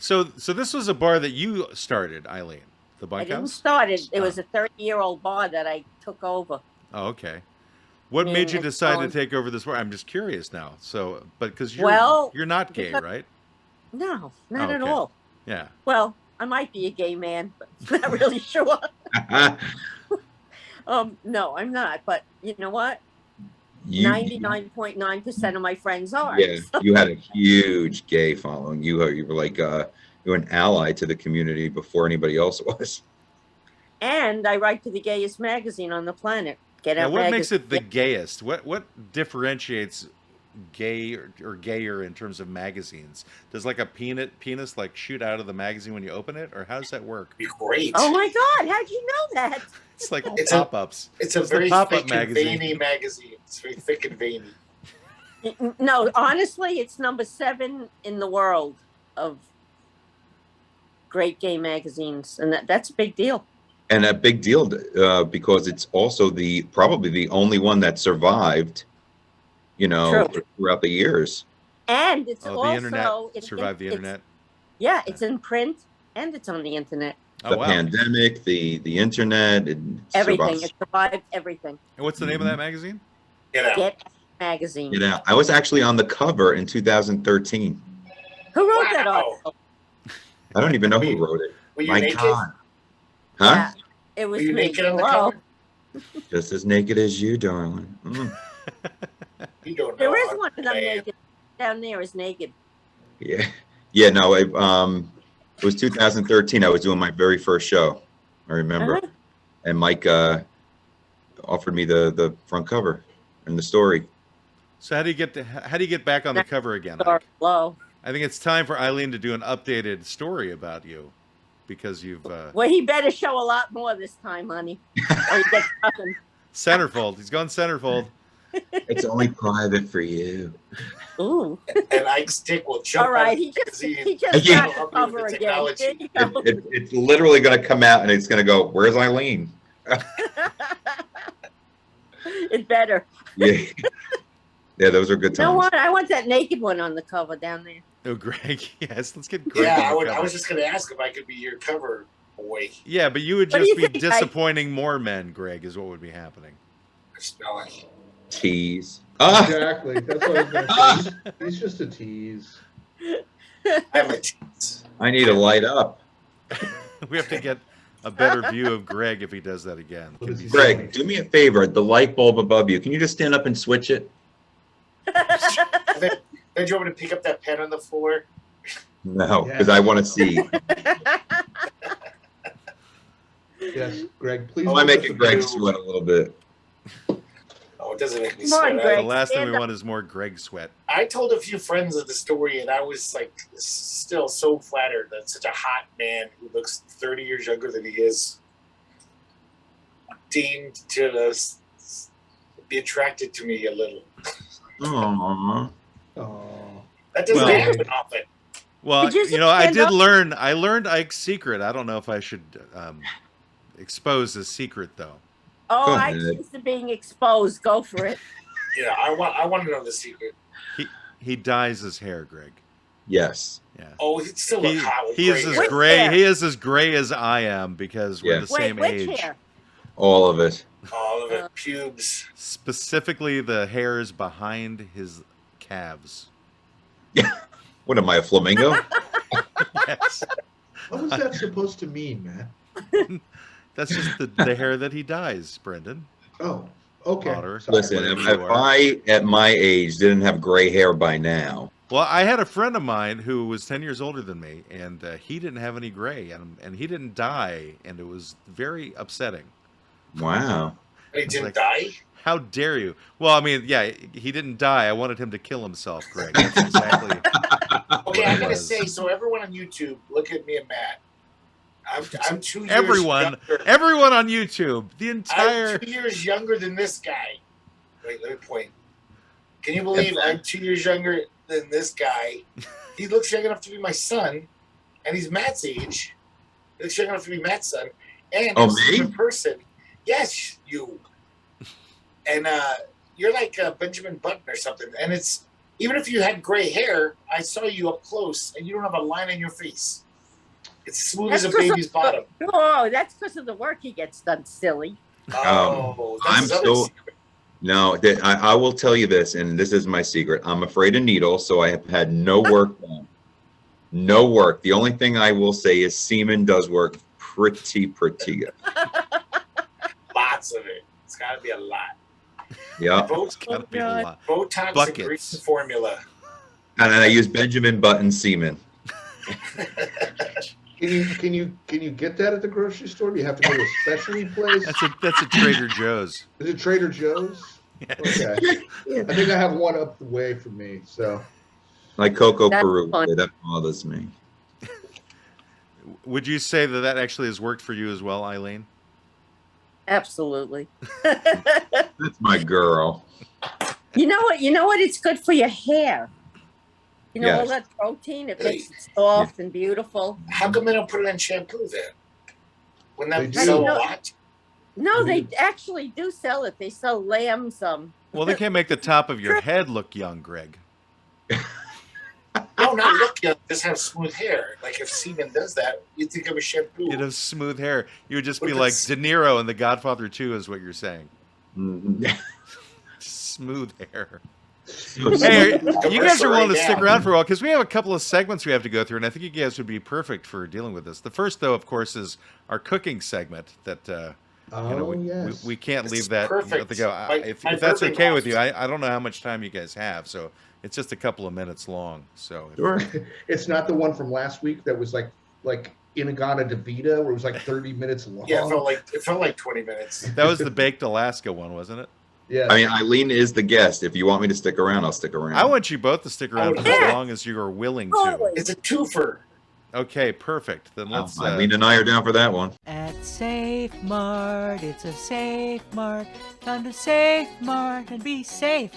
So this was a bar that you started, Eileen. The I didn't Bunkhouse? start it. It was a 30-year-old bar that I took over. Oh, okay. What Yeah, made you it's decide to gone. take over this bar? I'm just curious now. So, but because Well, you're not gay, because- right? No, not at Okay. all. Yeah. Well, I might be a gay man, but not really sure. No, I'm not. But you know what? 99.9% of my friends are. Yeah, you had a huge gay following. You were like you were an ally to the community before anybody else was. And I write to the gayest magazine on the planet. Get Now, Out what makes magazine. it the gayest? What differentiates gay or gayer in terms of magazines? Does like a penis like shoot out of the magazine when you open it, or how does that work? Be great. Oh my God! How'd you know that? It's like It's a- pop-ups. It's a It's the very pop-up thick and magazine. veiny magazine. It's very thick and veiny. No, honestly, it's number 7 in the world of great gay magazines, and that's a big deal. And a big deal because it's also probably the only one that survived, True. throughout the years. And it's Oh, also the internet survived the it's- internet. Yeah, it's in print and it's on the internet. Oh, The wow. pandemic, the internet, and Everything. It survived everything. And what's the name of that magazine? You know. Get magazine. Yeah, I was actually on the cover in 2013. Who wrote that Wow. article? I don't even know who wrote it. Were you My naked? God. Huh? Yeah, it was Were you me. naked on the Hello. cover? Just as naked as you, darling. Mm. You don't know. There is how one of them I am. naked. Down there is naked. Yeah. Yeah, no, it was 2013. I was doing my very first show. I remember. Uh-huh. And Mike offered me the front cover and the story. So how do you get back on the cover again? Or Ike? low. I think it's time for Eileen to do an updated story about you, because you've Well, he better show a lot more this time, honey. Or he gets nothing. centerfold. He's going centerfold. It's only private for you. Ooh. And Ike's dick will jump All right, out he just Yeah. got the cover The again. There technology. you go. It's literally going to come out and it's going to go, where's Eileen? It better. Yeah. Yeah, those are good You know times. what? I want that naked one on the cover down there. Oh, Greg. Yes, let's get Greg. Yeah, on the I cover. was just going to ask if I could be your cover boy. Yeah, but you would What do just you be think, Ike? disappointing more men, Greg, is what would be happening. Smelling. Tease. Ah, Exactly. That's what I was gonna say. He's just a tease. I'm a tease. I need to light up. We have to get a better view of Greg if he does that again. What Can is be he seen. Greg, do me a favor. The light bulb above you. Can you just stand up and switch it? Then do you want me to pick up that pen on the floor? No, because I want to see. Yes, Greg, please. Am I making Greg sweat a little bit? Oh, it doesn't make me Come on, sweat. The Greg. last thing stand we up. want is more Greg sweat. I told a few friends of the story, and I was like, still so flattered that such a hot man who looks 30 years younger than he is deemed to be attracted to me a little. Aww. Oh, That doesn't Well- happen often. Well, Did you I stand did up? learn. I learned Ike's secret. I don't know if I should expose his secret though. Oh, Go I ahead. used to being exposed. Go for it. Yeah, I want to know the secret. He dyes his hair, Greg. Yes. Yeah. Oh, he'd still look hot with He is gray as hair. Which gray. hair? He is as gray as I am because we're Yes. the Wait, same which age. hair? All of it. All of it, pubes. Specifically, the hairs behind his calves. What am I, a flamingo? Yes. what was that supposed to mean, man? That's just the hair that he dyes, Brendan. Oh, okay. Otter. Sorry. Listen, Whatever if you are. I, at my age, didn't have gray hair by now, Well, I had a friend of mine who was 10 years older than me, and he didn't have any gray, and he didn't die, and it was very upsetting. wow. He It's didn't like- die? How dare you? Well, I mean, yeah, he didn't die. I wanted him to kill himself, Greg. That's exactly. Okay, what I'm it gonna was. say, so everyone on YouTube, look at me and Matt. I'm 2 years Everyone, younger. everyone on YouTube, the entire. I'm 2 years younger than this guy. Wait, let me point. Can you believe I'm 2 years younger than this guy? He looks young enough to be my son, and he's Matt's age. He looks young enough to be Matt's son. And Oh, I've seen him me? in person. Yes, you. And you're like Benjamin Button or something. And it's even if you had gray hair, I saw you up close, and you don't have a line in your face. It's smooth as a That's 'cause baby's bottom. Oh, that's because of the work he gets done, silly. Oh, that's I'm his other so- secret. No, I will tell you this, and this is my secret. I'm afraid of needles, so I have had no work done. No work. The only thing I will say is semen does work pretty good. Lots of it. It's got to be a lot. Yeah. It's gotta be a God. lot. Botox and Buckets. green formula. And then I use Benjamin Button semen. Can you get that at the grocery store? Do you have to go to a specialty place? That's a Trader Joe's. Is it Trader Joe's? Okay. I think I have one up the way from me. So Like Coco That's Peru. fun. That bothers me. Would you say that actually has worked for you as well, Eileen? Absolutely. That's my girl. You know what? You know what? It's good for your hair. You know all Yes. that protein. It makes it soft and beautiful. How come they don't put it in shampoo then? Wouldn't that They sell do. a lot? No, they actually do sell it. They sell lambs. Well, they can't make the top of your head look young, Greg. No, not look young. Just have smooth hair. Like if semen does that, you'd think of a shampoo. You'd have smooth hair. You would just What be if like it's- De Niro in The Godfather 2 is what you're saying. Mhm. Smooth hair. So Hey, Commercial you guys are willing to right stick now. around for a while because we have a couple of segments we have to go through, and I think you guys would be perfect for dealing with this. The first, though, of course, is our cooking segment that yes. we can't This leave is that perfect. to go. If My that's burping okay with you, lost. I don't know how much time you guys have, so it's just a couple of minutes long. So Sure. It's not the one from last week that was like In-A-Gadda-Da-Vida, where it was like 30 minutes long. Yeah, it felt like 20 minutes. That was the Baked Alaska one, wasn't it? Yeah. I mean, Eileen is the guest. If you want me to stick around, I'll stick around. I want you both to stick around for Yeah. as long as you are willing to. Totally. It's a twofer. Okay, perfect. Then let's. Eileen and I are down for that one. At Safe Mart, it's a Safe Mart. Time to Safe Mart and be safe.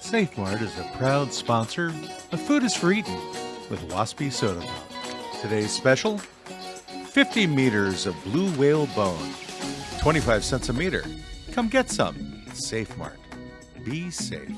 Safe Mart is a proud sponsor of Food is for Eating with Waspy Soda Pop. Today's special: 50 meters of blue whale bone, 25 cents a meter. Come get some. Safe Mart. Be safe.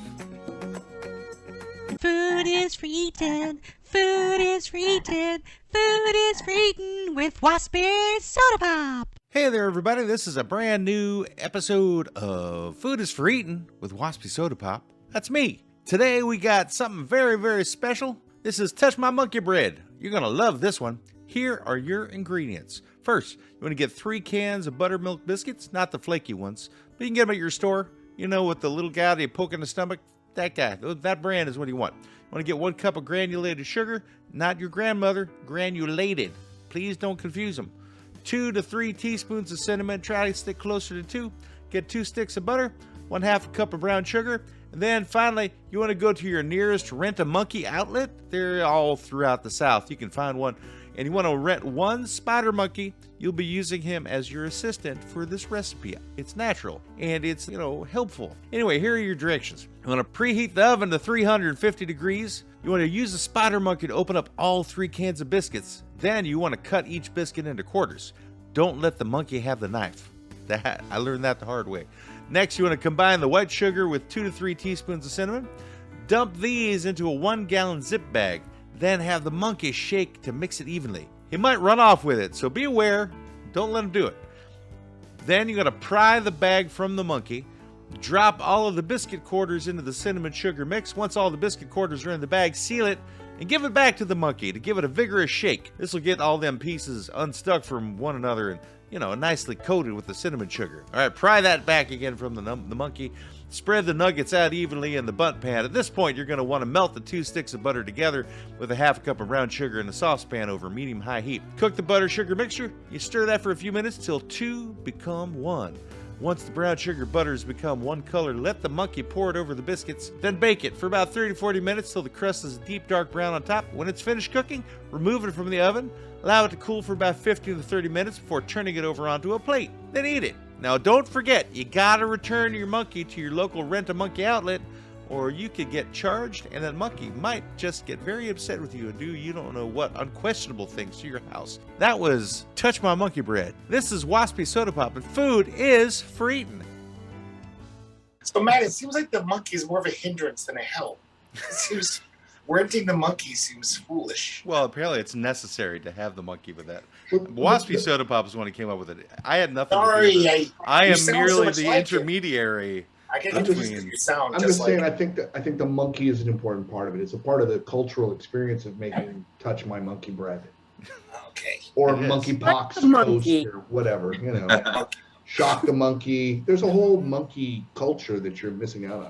Food is for eating. Food is for eating. Food is for eating with Waspy Soda Pop. Hey there, everybody. This is a brand new episode of Food is for Eating with Waspy Soda Pop. That's me. Today we got something very, very special. This is Touch My Monkey Bread. You're going to love this one. Here are your ingredients. First, you want to get 3 cans of buttermilk biscuits, not the flaky ones, but you can get them at your store. You know, with the little guy that you poke in the stomach, that guy. That brand is what you want. You want to get 1 cup of granulated sugar, not your grandmother, granulated. Please don't confuse them. 2 to 3 teaspoons of cinnamon, try to stick closer to 2. Get 2 sticks of butter, 1/2 cup of brown sugar, and then finally, you want to go to your nearest Rent-A-Monkey outlet. They're all throughout the South. You can find one. And you want to rent 1 spider monkey. You'll be using him as your assistant for this recipe. It's natural and it's, helpful. Anyway, here are your directions. You want to preheat the oven to 350 degrees. You want to use the spider monkey to open up all 3 cans of biscuits. Then you want to cut each biscuit into quarters. Don't let the monkey have the knife. I learned that the hard way. Next, you want to combine the white sugar with 2 to 3 teaspoons of cinnamon. Dump these into a 1-gallon zip bag. Then have the monkey shake to mix it evenly. He might run off with it, so be aware. Don't let him do it. Then you're going to pry the bag from the monkey. Drop all of the biscuit quarters into the cinnamon sugar mix. Once all the biscuit quarters are in the bag, seal it and give it back to the monkey to give it a vigorous shake. This will get all them pieces unstuck from one another and, nicely coated with the cinnamon sugar. All right, pry that back again from the monkey. Spread the nuggets out evenly in the bundt pan. At this point, you're going to want to melt the 2 sticks of butter together with a 1/2 cup of brown sugar in a saucepan over medium-high heat. Cook the butter-sugar mixture. You stir that for a few minutes till 2 become 1. Once the brown sugar butter has become one color, let the monkey pour it over the biscuits. Then bake it for about 30 to 40 minutes till the crust is a deep dark brown on top. When it's finished cooking, remove it from the oven. Allow it to cool for about 15 to 30 minutes before turning it over onto a plate. Then eat it. Now, don't forget, you gotta return your monkey to your local Rent-A-Monkey outlet, or you could get charged, and that monkey might just get very upset with you and do you don't know what unquestionable things to your house. That was Touch My Monkey Bread. This is Waspy Soda Pop, and food is for eating. So, Matt, it seems like the monkey is more of a hindrance than a help. It seems renting the monkey seems foolish. Well, apparently it's necessary to have the monkey with that. Waspy Soda Pop is the one who came up with it. I had nothing to do with it. I you am sound so merely much the like intermediary. I get between. you sound I'm just just like saying, I think the monkey is an important part of it. It's a part of the cultural experience of making Touch My Monkey Bread. Okay. Or It is. monkeypox Monkey. toast or whatever, Shock the monkey. There's a whole monkey culture that you're missing out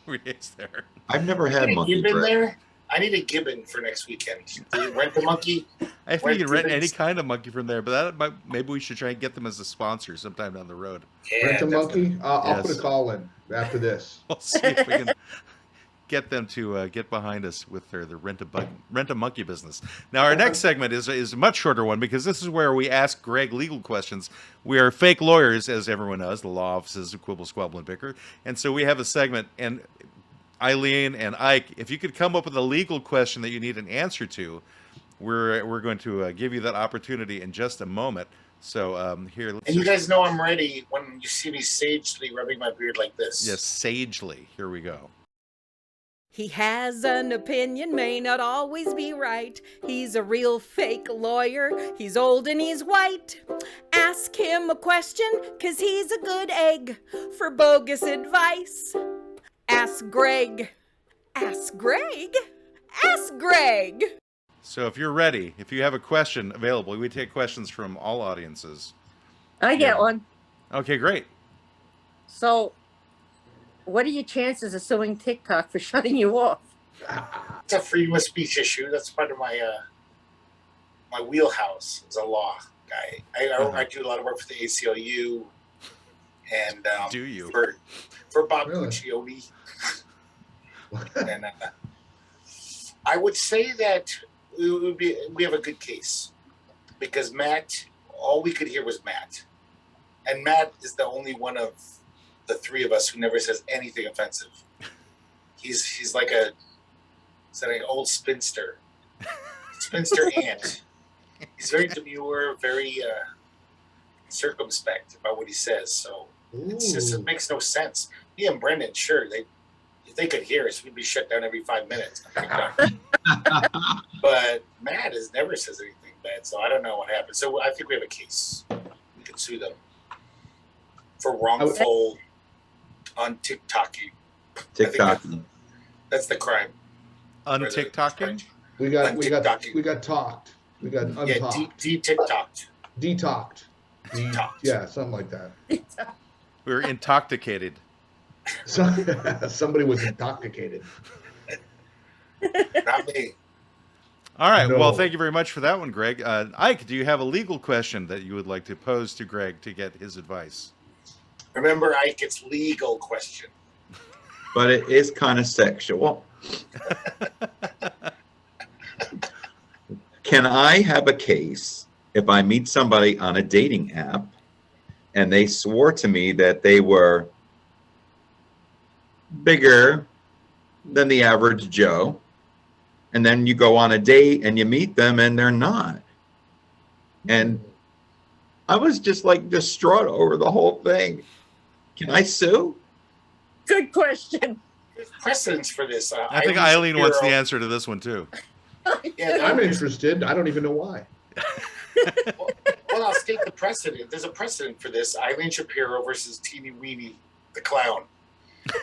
on. It is there. I've never I had need a monkey gibbon bread. there. I need a gibbon for next weekend. Do you rent the monkey? I think you can rent any gibbons? kind of monkey from there, but maybe we should try and get them as a sponsor sometime down the road. Yeah, Rent a definitely. monkey? I'll Yes. put a call in after this. We'll see if we can get them to get behind us with their rent a monkey business. Now, our next segment is a much shorter one because this is where we ask Greg legal questions. We are fake lawyers, as everyone knows, the law offices of Quibble, Squabble, and Bicker. And so we have a segment, and Eileen and Ike, if you could come up with a legal question that you need an answer to, we're going to give you that opportunity in just a moment. So here, let's And you guys know I'm ready when you see me sagely rubbing my beard like this. yes, sagely. Here we go. He has an opinion, may not always be right. He's a real fake lawyer. He's old and he's white. Ask him a question, 'cause he's a good egg for bogus advice. Ask Greg. Ask Greg. Ask Greg. So if you're ready, if you have a question available, we take questions from all audiences. I get Yeah. one. Okay, great. So, what are your chances of suing TikTok for shutting you off? It's a freedom of speech issue. That's part of my my wheelhouse is a law guy. I do a lot of work for the ACLU, and Do you? for Bob Really? Guccione. And I would say that we have a good case because Matt, all we could hear was Matt, and Matt is the only one of the three of us who never says anything offensive. He's like an old spinster aunt. He's very demure, very circumspect about what he says. So it makes no sense. Me and Brendan, sure, if they could hear us, we'd be shut down every 5 minutes. But Matt never says anything bad, so I don't know what happened. So I think we have a case. We can sue them for wrongful on TikToking. TikToking. That's the crime. Un-TikToking? We got TikToking. talked. We got untalked. Yeah, de-TikToked. Detalked. Detoxed. Yeah, something like that. We were intoxicated. Somebody was intoxicated. Not me. All right. No. Well, thank you very much for that one, Greg. Ike, do you have a legal question that you would like to pose to Greg to get his advice? Remember, Ike, it's legal question. But it is kind of sexual. Can I have a case if I meet somebody on a dating app and they swore to me that they were bigger than the average Joe, and then you go on a date and you meet them and they're not? And I was just like distraught over the whole thing. Can I sue? Good question. There's precedence for this. I think Eileen wants the answer to this one, too. Yeah, I'm interested. I don't even know why. Well, I'll state the precedent. There's a precedent for this. Eileen Shapiro versus Teeny Weeny, the clown.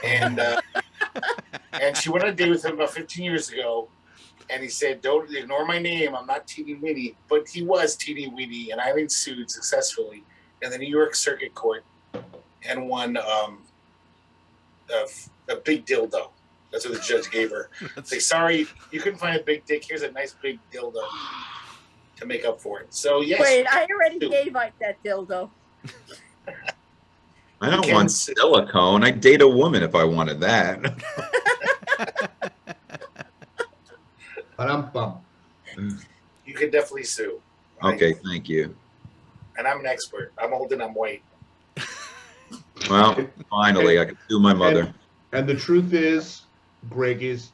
And she went on a date with him about 15 years ago. And he said, don't ignore my name. I'm not Teeny Weeny. But he was Teeny Weeny. And Eileen sued successfully in the New York Circuit Court and won a big dildo. That's what the judge gave her. Say, sorry, you couldn't find a big dick. Here's a nice big dildo to make up for it. So, yes. Wait, I already gave Ike that dildo. I don't want silicone. I'd date a woman if I wanted that. Ba-dum-bum. You could definitely sue. Okay, thank you. And I'm an expert. I'm old and I'm white. Well, finally, I can sue my mother. And the truth is, Greg is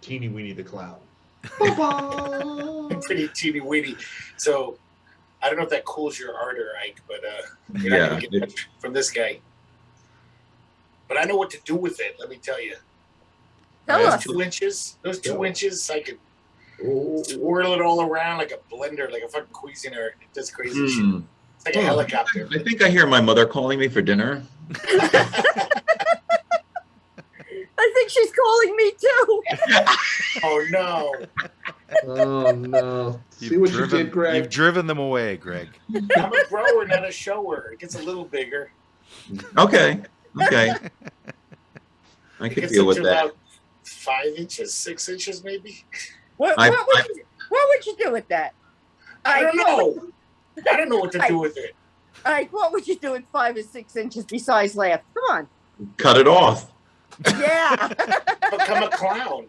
Teeny Weeny the clown. I'm pretty teeny weeny. So I don't know if that cools your ardor, Ike, but you're not gonna get much from this guy. But I know what to do with it, let me tell you. Those 2 inches, I could swirl it all around like a blender, like a fucking Cuisinart. It does crazy shit. It's like a helicopter. I think I hear my mother calling me for dinner. I think she's calling me too. Oh no. Oh no. See what you did, Greg? You've driven them away, Greg. I'm a grower, not a shower. It gets a little bigger. Okay. I could deal with that. About 5 inches, 6 inches, maybe. What would you do with that? I don't know. I don't know what to do with it. Ike, what would you do with 5 or 6 inches besides laugh? Come on. Cut it off. Yeah. Become a clown.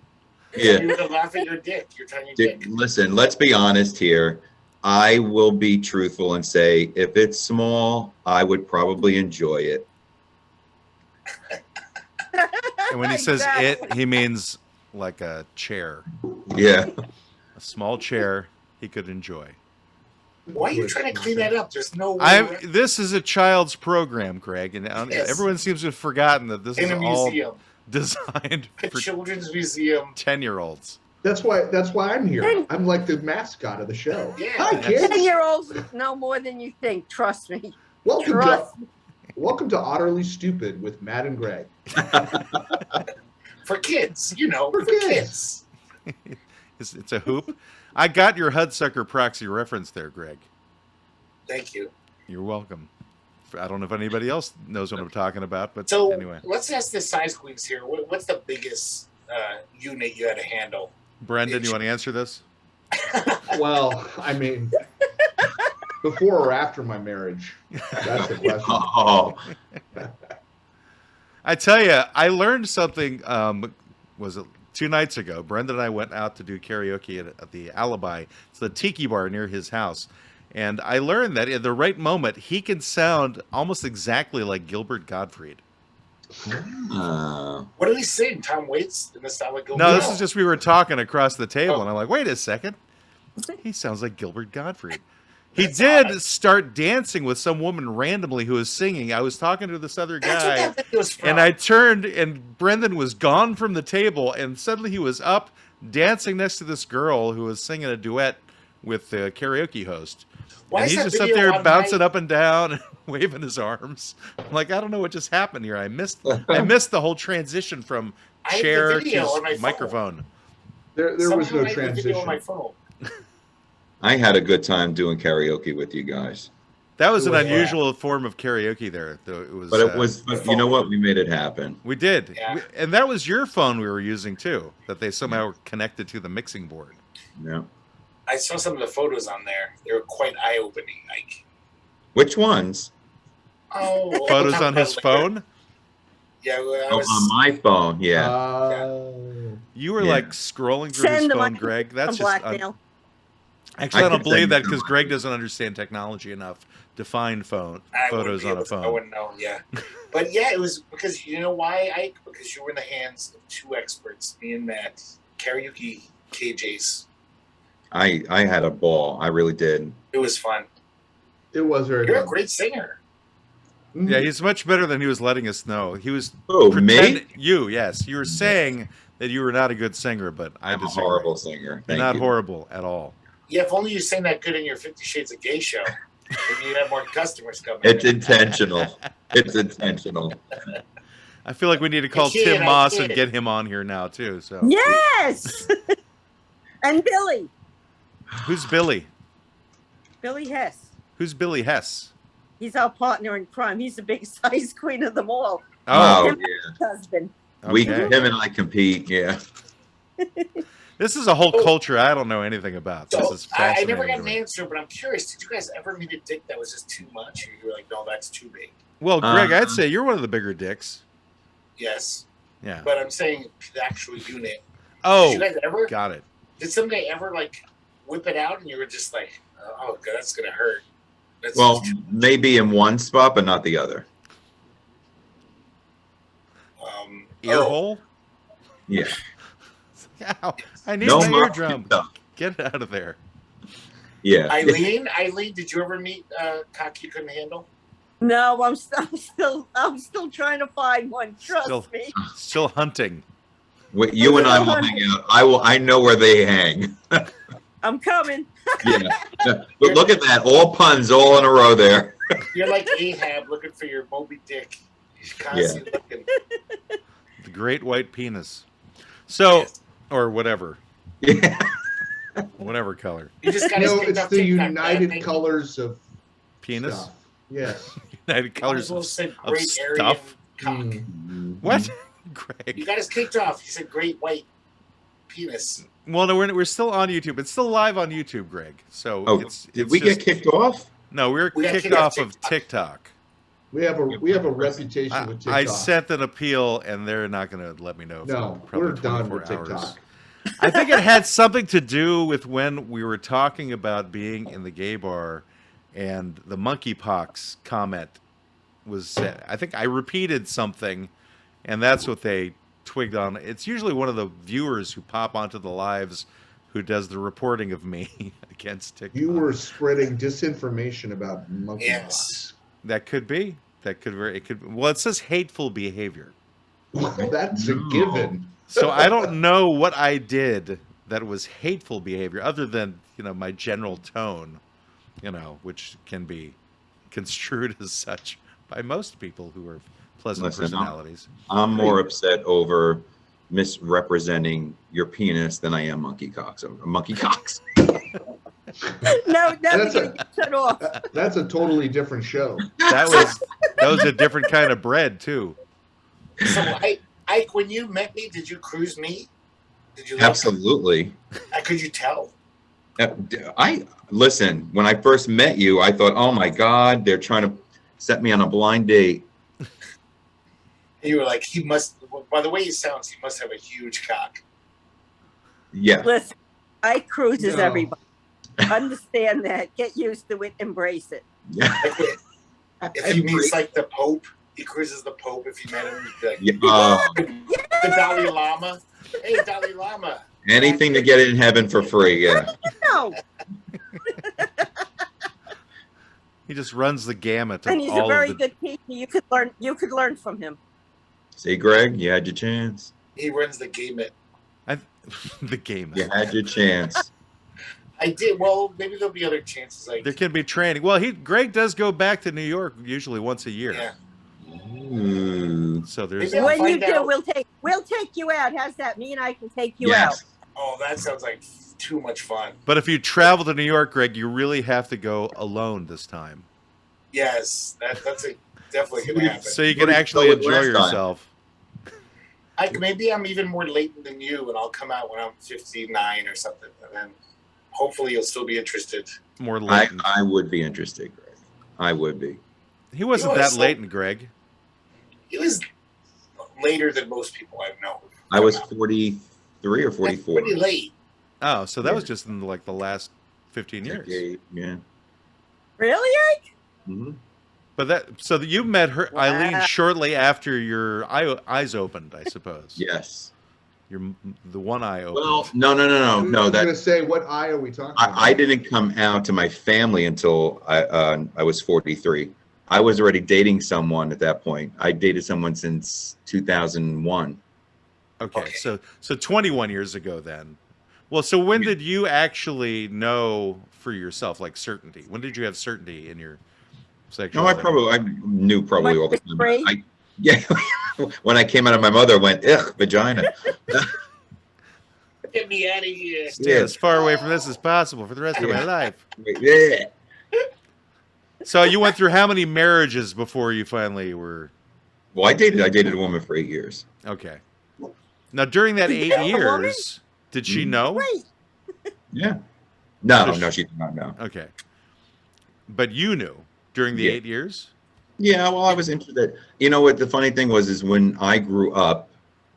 Yeah. You're gonna laugh at your dick. You're trying your dick. Listen, let's be honest here. I will be truthful and say if it's small, I would probably enjoy it. And when he says it, he means like a chair. Yeah. A small chair he could enjoy. Why are you trying to clean that up? There's no way. This is a child's program, Craig, and everyone seems to have forgotten that this is all designed for children's museum. 10-year-olds. That's why I'm here. I'm like the mascot of the show. Yeah. Hi, kids. 10-year-olds know more than you think. Trust me. Welcome to Utterly Stupid with Matt and Greg. For kids, for kids. It's a hoop. I got your Hudsucker Proxy reference there, Greg. Thank you. You're welcome. I don't know if anybody else knows what I'm talking about, but so anyway. Let's ask the size queens here. What's the biggest unit you had to handle? Brendan, you want to answer this? Well, I mean, before or after my marriage? That's the question. Oh, I tell you, I learned something. Was it 2 nights ago? Brendan and I went out to do karaoke at the Alibi. It's the tiki bar near his house. And I learned that at the right moment, he can sound almost exactly like Gilbert Gottfried. What did he sing? Tom Waits in the style of Gilbert? No, this is just we were talking across the table, and I'm like, wait a second. He sounds like Gilbert Gottfried. He did start dancing with some woman randomly who was singing. I was talking to this other That's what guy, that video was from. and I turned, and Brendan was gone from the table, and suddenly he was up dancing next to this girl who was singing a duet with the karaoke host. Why And is he's that just up video there on bouncing my- up and down and waving his arms. I'm like, I don't know what just happened here. I missed the whole transition from I have the chair video on my to phone. microphone. There was Somehow no I have the video on my transition. phone. I had a good time doing karaoke with you guys. That was It an was, unusual form of karaoke there. Though it was, But it was, but you know what? We made it happen. we did. Yeah. And that was your phone we were using too, that they somehow were connected to the mixing board. Yeah. I saw some of the photos on there. They were quite eye-opening. Like, Which ones? oh, we'll Photos talk on about his it later. phone? Yeah, well, I Oh, was. on my phone. Yeah. You were Yeah. like scrolling through his Send them phone, on Greg. That's some just blackmail. actually, I I don't could believe send that you because some. Greg doesn't understand technology enough to find I wouldn't photos be on able a to- I phone. wouldn't know. Yeah, but yeah, it was because you know why, Ike? Because you were in the hands of two experts, me and Matt, karaoke KJs. I had a ball. I really did. It was fun. It was very You're a fun. great singer. Mhm. Yeah, he's much better than he was letting us know. He was Oh, me? You, yes, you were saying that you were not a good singer, but I I'm a disagree. horrible singer. You're Thank not you. horrible at all. Yeah, if only you sang that good in your 50 Shades of Gay show, maybe you'd have more customers coming. It's intentional. It's intentional. I feel like we need to call kid, Tim I Moss and kid. get him on here now too. So Yes. And Billy. who's Billy? Billy Hess. Who's Billy Hess? He's our partner in crime. He's the big size queen of them all. Oh, Him yeah. Husband. We, Okay. him and I compete. Yeah. This is a whole culture I don't know anything about. This So is I fascinating. never got to an me. answer, but I'm curious. Did you guys ever meet a dick that was just too much? Or you were like, no, that's too big. Well, Greg, I'd Um, say you're one of the bigger dicks. Yes, Yeah. but I'm saying the actual unit. Did Oh, you guys ever? got it. Did some guy ever like whip it out and you were just like, oh, God, that's gonna hurt? That's Well, just- maybe in one spot, but not the other. Ear oh, hole? Yeah. Ow, I need No my more eardrum. stuff. Get out of there. Yeah. Eileen, did you ever meet cock you couldn't handle? No, I'm still trying to find one. Trust Still- me. Still hunting. You and I will hang out. I know where they hang. I'm coming. Yeah. But look at that. All puns all in a row there. You're like Ahab looking for your Moby Dick. He's constantly looking. The great white penis. So, or whatever. Yeah. Whatever color. You just got No, his it's TikTok, the TikTok, United man. Colors of Penis? stuff. Yes. United colors Might of, as well said of great Aryan stuff. cock. Mm. What? You Greg. got us kicked off. He said great white penis. Well, no, we're still on YouTube. It's still live on YouTube, Greg. So Oh, it's did it's we just- get kicked off? No, we We got kicked kicked off off of TikTok. We have a reputation I, with TikTok. I sent an appeal, and they're not going to let me know. No, for probably we're done 24 with hours. TikTok. I think it had something to do with when we were talking about being in the gay bar, and the monkeypox comment was said. I think I repeated something, and that's what they twigged on. It's usually one of the viewers who pop onto the lives who does the reporting of me against TikTok. You were spreading disinformation about monkeypox. Yes. That could be. That could very. It could. Well, it says hateful behavior. Well, that's a No. given. So I don't know what I did that was hateful behavior, other than my general tone, which can be construed as such by most people who are pleasant Listen, personalities. I'm more upset over misrepresenting your penis than I am monkey cocks. Monkey cocks. No, never That's a- gonna get shut off. That's a totally different show. That was a different kind of bread too. So Ike, when you met me, did you cruise me? Did you? Absolutely. Could you tell? I listen. When I first met you, I thought, "Oh my God, they're trying to set me on a blind date." You were like, he must. By the way he sounds, he must have a huge cock. Yeah. Listen, Ike cruises No. everybody. Understand that. Get used to it. Embrace it. Yeah. If he meets like the Pope, he cruises the Pope. If he met him, he'd be like, Yeah. the Dalai Lama. Hey, Dalai Lama. Anything to get in heaven for free. Yeah. No. He just runs the gamut of And he's all a very of the. good teacher. You could learn from him. See, Greg, you had your chance. He runs the gamut. The gamut. You had your chance. I did. Well, maybe there'll be other chances. Like, There can be training. Well, Greg does go back to New York usually once a year. yeah. Ooh. So there's. Maybe I'll When you find do, out. we'll take you out. How's that? Me and I can take you out. Yes. Oh, that sounds like too much fun. But if you travel to New York, Greg, you really have to go alone this time, Yes, that's definitely gonna happen. so you can What actually did you enjoy go with last time? yourself. Maybe I'm even more latent than you, and I'll come out when I'm 59 or something, and then hopefully you'll still be interested. More latent. I would be interested, Greg. I would be. He wasn't You know, that so- latent, Greg. He was later than most people I've known. I was 43 or 44. Pretty late. Oh, so that was just in like the last 15 years. Decade, yeah. Really, Ike? hmm But so that you met her, Wow. Eileen, shortly after your eyes opened, I suppose. Yes. The one eye opened. Well, no. I was That gonna say, what eye are we talking about? I didn't come out to my family until I was 43. I was already dating someone at that point. I dated someone since 2001. Okay, so 21 years ago then. Well, so when did you actually know for yourself, like certainty? When did you have certainty in your sexual? No, I knew probably all the time. Right. Yeah, when I came out of my mother, I went, ugh, vagina. Get me out of here. Stay as far away from this as possible for the rest of my life. Yeah. So you went through how many marriages before you finally were Well, I dated a woman for 8 years. okay? Now during that 8 You dated a woman? years, did she know? Wait. Yeah. No, So no, she did not know. Okay, but you knew during the Yeah. 8 years. Yeah, well, I was interested. You know what? The funny thing was, is when I grew up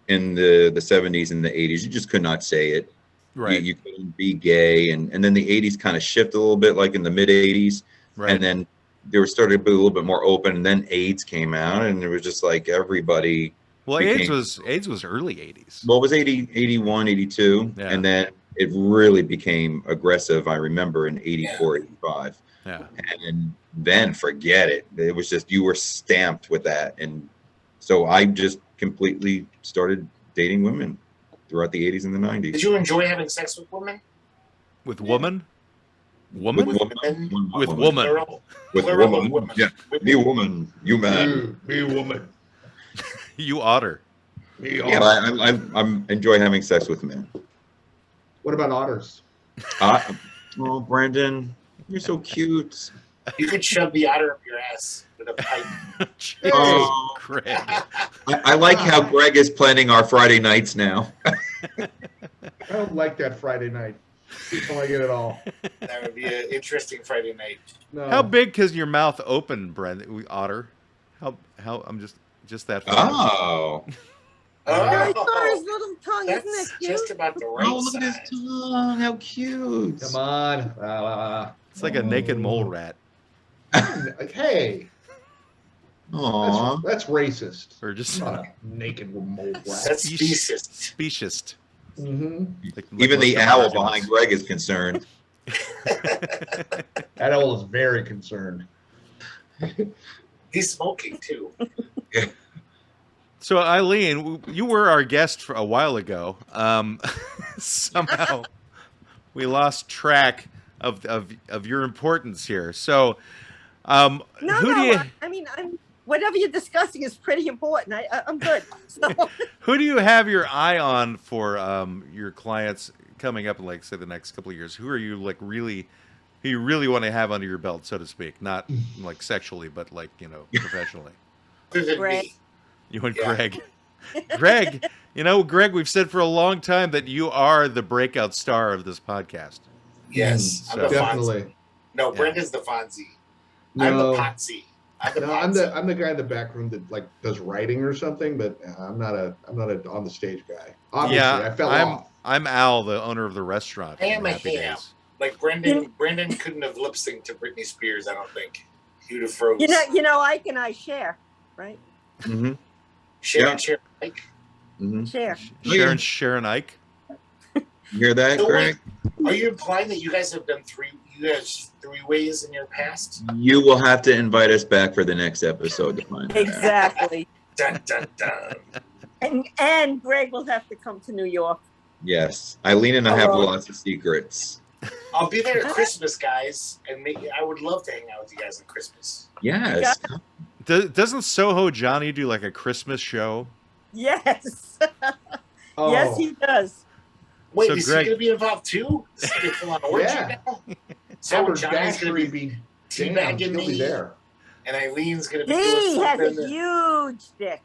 in the 70s and the 80s, you just could not say it. Right. You couldn't be gay, and then the 80s kind of shifted a little bit, like in the mid 80s, Right. and then they were starting to be a little bit more open, and then AIDS came out, and it was just like everybody. Well, became- AIDS was early 80s. Well, it was 80, 81, 82, Yeah. and then it really became aggressive. I remember in 84, 85. Yeah. And then forget it. It was just, you were stamped with that. And so I just completely started dating women throughout the 80s and the 90s. Did you enjoy having sex with women? With woman? With Woman? woman? With woman. Plural. With Plural of woman. women. Yeah. Me woman. You man. Me woman. You otter. Me Yeah, otter. I'm enjoy having sex with men. What about otters? Oh, Brandon, you're so cute. You could shove the otter up your ass with a pipe. Jesus Oh. Christ. I like how Greg is planning our Friday nights now. I don't like that Friday night. I don't like it at all. That would be an interesting Friday night. No. How big can your mouth open, Brent? Otter? How? I'm just that. far. Oh. I saw Oh, his little tongue. Isn't that's that cute? just about the right Oh, look at his size. tongue. How cute. Come on. It's like a naked mole rat, Like, hey, Aw. that's racist. or just Not a naked mole rat. That's specious. speciest. Mm-hmm. Even the most owl homogenous. behind Greg is concerned. That owl is very concerned. He's smoking too. So Eileen, you were our guest for a while ago. Somehow we lost track of your importance here. So No, who do you I mean, whatever you're discussing is pretty important. I'm good. So, who do you have your eye on for your clients coming up in, like, say, the next couple of years? Who are you who you really want to have under your belt, so to speak? Not like sexually, but like, professionally. Other than Right. me. You and Yeah. Greg. Greg, we've said for a long time that you are the breakout star of this podcast. Yes, I'm the Fonzie. Definitely. No, Yeah. Brendan's the Fonzie. I'm No. the Potsy. I'm the No, Potsy. I'm the guy in the back room that like does writing or something, but I'm not a on the stage guy. Obviously, Yeah, I fell off. I'm Al, the owner of the restaurant. I am from a Happy ham. Days. Like Brendan couldn't have lip synced to Britney Spears, I don't think. He would have froze. You know, Ike and I share, right? Mm-hmm. Share, Yeah. share, like. Mm-hmm. Share. Sharon Ike. You hear that, So Greg? Are you implying that you guys have done three ways in your past? You will have to invite us back for the next episode to find out. Exactly. Dun dun dun. And Greg will have to come to New York. Yes. Eileen and I have Hello. lots of secrets. I'll be there at Christmas, guys, and I would love to hang out with you guys on Christmas. Yes. Doesn't Soho Johnny do like a Christmas show? Yes. Oh, Yes, he does. Wait, So is Greg- he going to be involved too? Is he full on orgy Yeah. now? So Albert Johnny's going to Dashery be be teabagging damned, he'll be me, there. and Eileen's going to be He doing has something. a huge dick.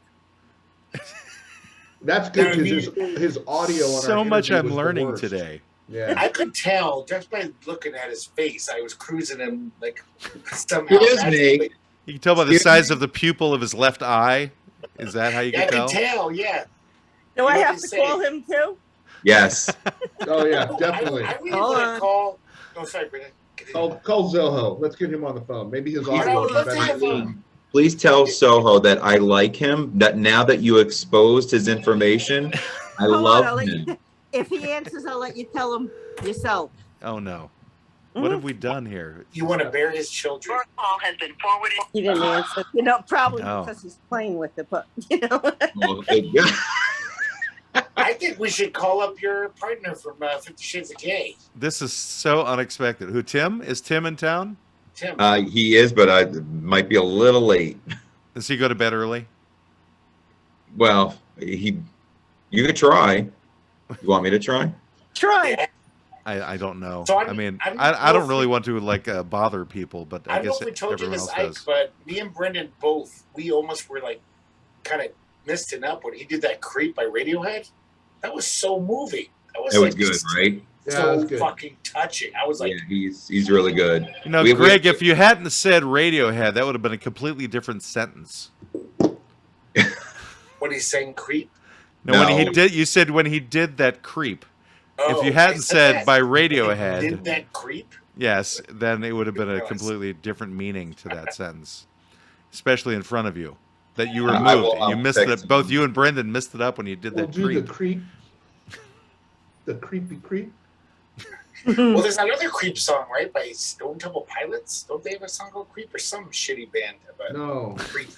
That's good No, because his audio on So our much interview I'm was the learning worst. today. Yeah. I could tell just by looking at his face. I was cruising him like somehow. Excuse me. You can tell by the size of the pupil of his left eye. Is that how you Yeah, I can can tell? tell. Yeah. Do I You have can to say- call him too? Yes. Oh yeah, No, definitely. I really Hold want on. to call. Oh, sorry, Brendan. Call Zoho. Let's get him on the phone. Maybe his I audio would is love to better. have than him. Please tell Soho that I like him, that now that you exposed his information, I Hold on, love I'll let him. you, if he answers, I'll let you tell him yourself. Oh no. What have we done here? You want to bear his children? call has been forwarded. He didn't answer. You know, probably No. because he's playing with it, but you know. Well, good. I think we should call up your partner from 50 Shades of Gay, This is so unexpected. Who, Tim? Is Tim in town? Tim. He is, but I might be a little late. Does he go to bed early? Well, you could try. You want me to try? Try. I don't know. So I mean, I'm I don't really mostly- want to like bother people, but I I don't know guess if we told you everyone this, else Ike, does. but me and Brendan both, we almost were like kind of missing up when he did that Creep by Radiohead. That was so moving. That was It was like good, right? Yeah, so that's good. fucking touching. I was like, Yeah, he's really good. You know, we- Greg, if you hadn't said Radiohead, that would have been a completely different sentence. when he's saying Creep. No, when he No. did, you said when he did that creep. Oh, If you I hadn't said that. by Did Radiohead, that Creep? yes, then it would have been a Realize. completely different meaning to that sentence, especially in front of you. That you were I moved. will You missed it. text Both him. you and Brendan missed it up when you did We'll that do creep. the creep. The creepy creep. Well, there's another Creep song, right, by Stone Temple Pilots. Don't they have a song called Creep or some shitty band about No, Creep?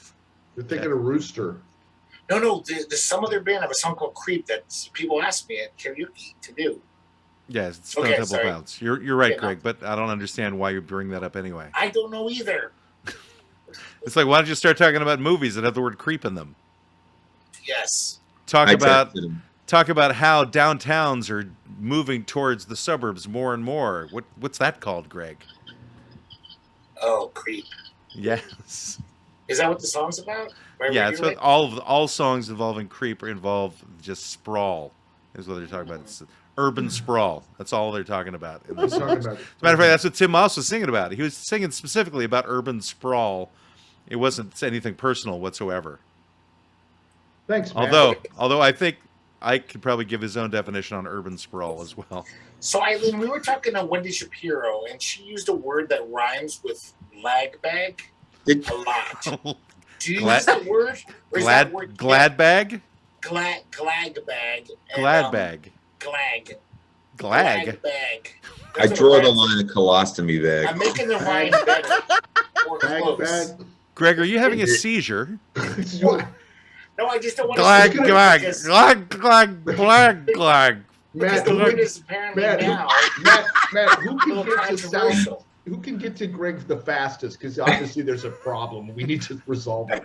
you're thinking of Rooster. No, there's some other band have a song called Creep that people ask me at karaoke to do. Yes, it's Stone Okay, Temple sorry. Pilots. You're right, Yeah, no. Greg, but I don't understand why you bring that up anyway. I don't know either. It's like, why don't you start talking about movies that have the word creep in them? Yes. Talk I about texted him. how downtowns are moving towards the suburbs more and more. What's that called, Greg? Oh, Creep. Yes. Is that what the song's about? By Yeah, it's what Radiohead? all songs involving creep involve just sprawl, is what they're talking about. It's urban sprawl. That's all they're talking about. In We're those talking songs. about. As a matter of fact, that's what Tim Moss was singing about. He was singing specifically about urban sprawl. It wasn't anything personal whatsoever. Thanks, man. Although I think Ike could probably give his own definition on urban sprawl as well. So, Eileen, we were talking to Wendy Shapiro, and she used a word that rhymes with lag bag Did- a lot. Do you Glad- use that word? Or is that word glad bag? Glag bag. And, Glad bag. Glag. Glag. bag. I That's what draw it the rhymes. line of colostomy bag. I'm making the rhyme better. Or Bag, close. bag. Greg, are you having a seizure? What? No, I just don't want Glag, to glag, because glag, glag, glag, glag. Matt, the who, word is apparently now Matt, who a can little get to sound? controversial. Who can get to Greg the fastest? Because obviously there's a problem. We need to resolve it.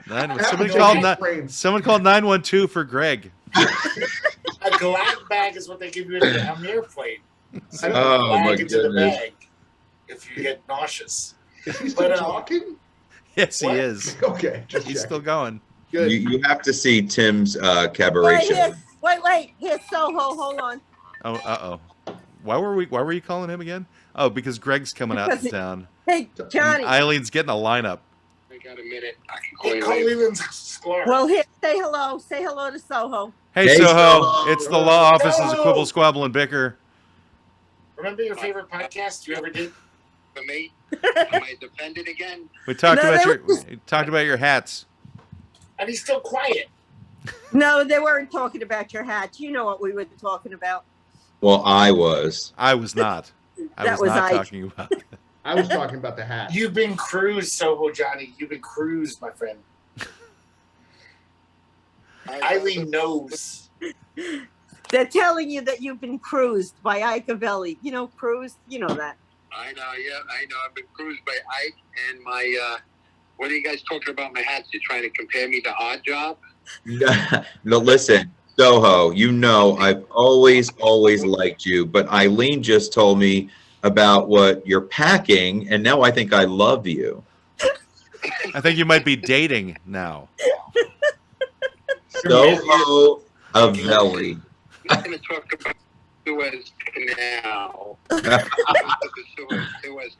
Someone called 912 for Greg. A glag bag is what they give you on the airplane. So you Oh, glag my into the goodness. bag if you get nauseous. Is he still But, talking? Yes, What? he is. Okay, just He's checking. still going. Good. You have to see Tim's cabaret Wait, show. wait, here's Soho. Hold on. Oh, uh-oh. Why were you calling him again? Oh, because Greg's coming out Because to town. Hey, Johnny. Eileen's getting a lineup. I got a minute. I can call Hey, you call later. Leland Sklar. Well, here, say hello. Say hello to Soho. Hey, Hey, Soho. Soho. It's the law offices of Soho. Quibble, Squabble, and Bicker. Remember your favorite podcast you ever did? For me? Am I defended again? We talked No, about your hats. And he's still quiet. No, they weren't talking about your hat. You know what we were talking about. Well, I was. I was not. I That was not was Ike. talking about it. I was talking about the hat. You've been cruised, Soho Johnny. You've been cruised, my friend. Eileen knows. They're telling you that you've been cruised by Ike Avelli. You know, cruised? You know that. I know, yeah, I know. I've been cruised by Ike and my, what are you guys talking about my hats? You're trying to compare me to Odd Job? No, listen, Soho, you know I've always liked you, but Eileen just told me about what you're packing, and now I think I love you. I think you might be dating now. Soho Avelli. I'm not going to talk about Suez Canal. Suez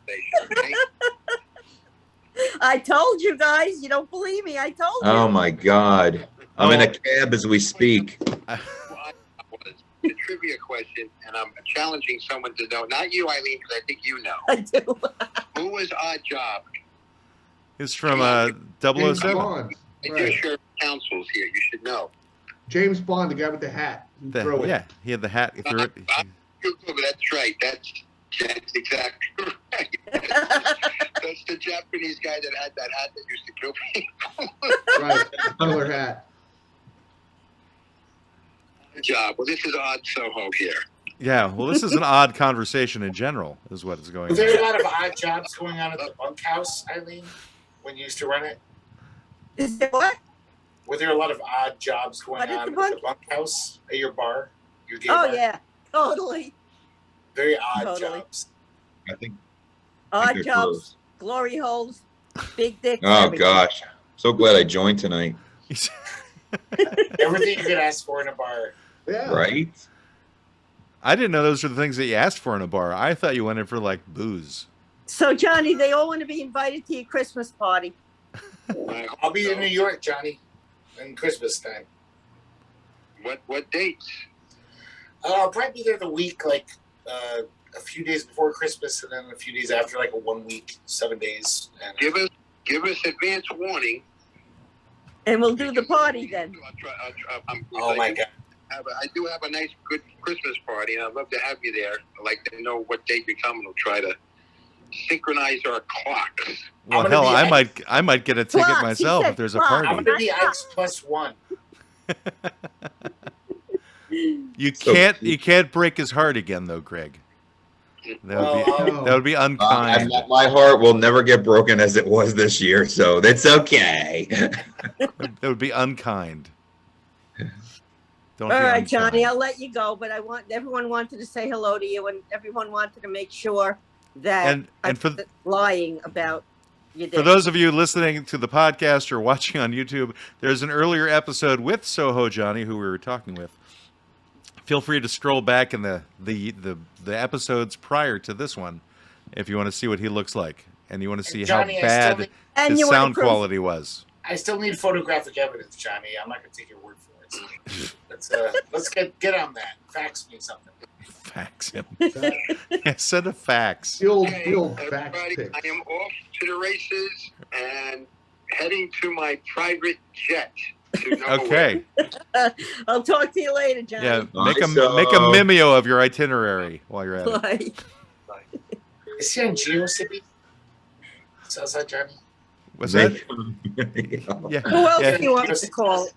Station, I told you guys. You don't believe me. I told you. Oh my God. I'm in a cab as we speak. The trivia question, and I'm challenging someone to know, not you, Eileen, because I think you know. I do. Who was Odd Job? It's from James 007. Bond. I Right. just share counsels here. You should know. James Bond, the guy with the hat. You throw it. Yeah, he had the hat. He threw it. That's right. That's exactly right. That's the Japanese guy that had that hat that used to kill people. Right. Killer hat. Good job. Well, this is Odd Soho here. Yeah, well, this is an odd conversation in general, is what is going Was there a on. lot of odd jobs going on at the bunkhouse, Eileen, when you used to run it? Is it what? Were there a lot of odd jobs going What is on the at the bunkhouse at your bar? Your gay Oh bar? yeah, totally. Very odd Totally. jobs. I think Odd they're jobs, close. glory holes, big dicks. Oh everything. gosh. So glad I joined tonight. Everything you could ask for in a bar. Yeah. Right? I didn't know those were the things that you asked for in a bar. I thought you went in for like booze. So Johnny, they all want to be invited to your Christmas party. I'll be in New York, Johnny, in Christmas time. What dates? I'll probably be there the week, like a few days before Christmas, and then a few days after, like a 1 week, 7 days. And Give us advance warning. And we'll do the party then. oh my God, I do have a nice, good Christmas party, and I'd love to have you there. I'd like to know what date we come, and we'll try to synchronize our clocks. Well, I'm gonna hell, be I might get a ticket Clocks, he myself said if there's a clocks. I'm party. gonna be Ike's +1. You So can't break his heart again, though, Greg. That would be unkind. My heart will never get broken as it was this year, so that's okay. That would be unkind. Don't All be right, unkind. Johnny, I'll let you go, but everyone wanted to say hello to you, and everyone wanted to make sure that And I'm for- not lying about your For dick. those of you listening to the podcast or watching on YouTube, there's an earlier episode with Soho Johnny, who we were talking with. Feel free to scroll back in the episodes prior to this one if you want to see what he looks like and you want to see Johnny, how bad And his you wanna sound prove- quality was. I still need photographic evidence, Johnny. I'm not gonna take your word for it. Let's get on that. Fax me something. Fax him. Yeah, send a fax. The old Okay, fax everybody, pics. I am off to the races and heading to my private jet. To nowhere. Okay. I'll talk to you later, Johnny. Yeah, Bye, make a Soho. mimeo of your itinerary while you're at it. Bye. Is he on GeoCity? Southside Johnny? What's that? Yeah. Who else Yeah. do you want me to call?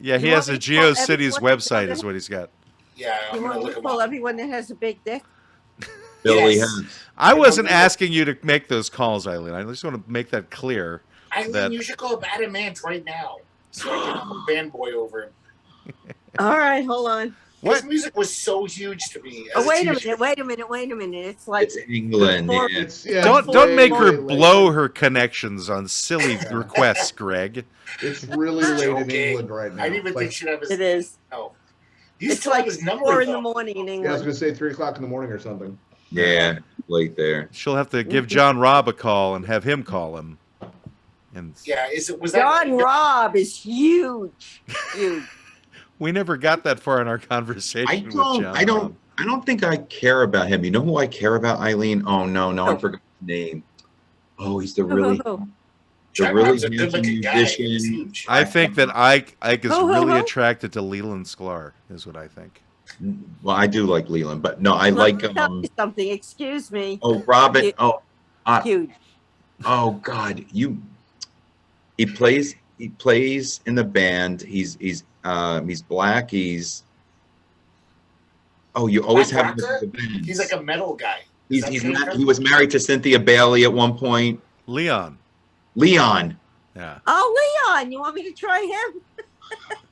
Yeah, he You has a want me to call GeoCities everyone website that- is what he's got. Yeah, You I'm want gonna me look to him call up. everyone that has a big dick? Billy Yes. Hunt. I wasn't asking you to make those calls, Eileen. I just want to make that clear. Eileen, that- you should call up Adamant right now, so I can fanboy over him. All right, hold on. His music was so huge to me. Oh, as a wait a teenager. minute. It's like It's England. Before- Yeah. It's, yeah, Don't make her way late. blow her connections on silly requests, Greg. It's really late in Okay. England right now. I didn't even Like, think she'd have his. it is. Oh, You It's still have like his number, 4 in though. the morning in Yeah, I was England. gonna say 3 o'clock in the morning or something. Yeah, late there. She'll have to give John Robb a call and have him call him. And Yeah, was that John Robb is huge. Huge. we never got that far in our conversation with John Robb. I don't think I care about him. You know who I care about, Eileen? Oh no, I forgot his name. Oh, he's the really John Robb's a good-looking guy. He's musician. huge. I think that Ike is Ho, ho, really ho. attracted to Leland Sklar, is what I think. Well, I do like Leland, but no, I like Let me tell you something. Excuse me. oh, Robin. Huge. Huge. Oh God, he plays in the band. He's black. You always Black have him rocker? in the band. He's like a metal guy. He was married to Cynthia Bailey at one point. Leon. Leon. Yeah. Oh, Leon, you want me to try him?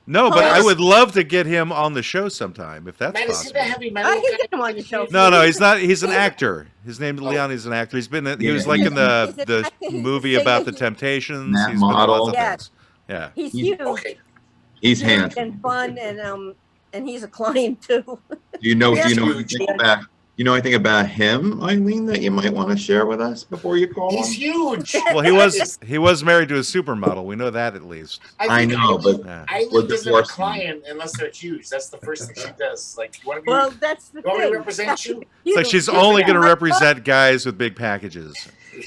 No, but Oh, I would love to get him on the show sometime if that's Man, is he the possible. heavy metal I guy? can get him on the show. No, he's not. He's an actor. His name's Leon. He's an actor. He was like in He's the an actor. movie He's about the a- Temptations. Matt He's been in lots Model. of Yeah. things. Yeah. He's He's- huge. Okay. He's Huge handsome. and fun, and he's a client too. Do you know Yes, anything about anything about him, Eileen, that you might want to share with us before you call He's him? huge. Well, he was married to a supermodel. We know that at least. I think know, but Yeah. we're Eileen doesn't have a divorced. client unless they're huge. That's the first thing she does. Like, you want to be? Well, that's the you want me to thing. represent you? It's like she's You only going to know, represent guys with big packages.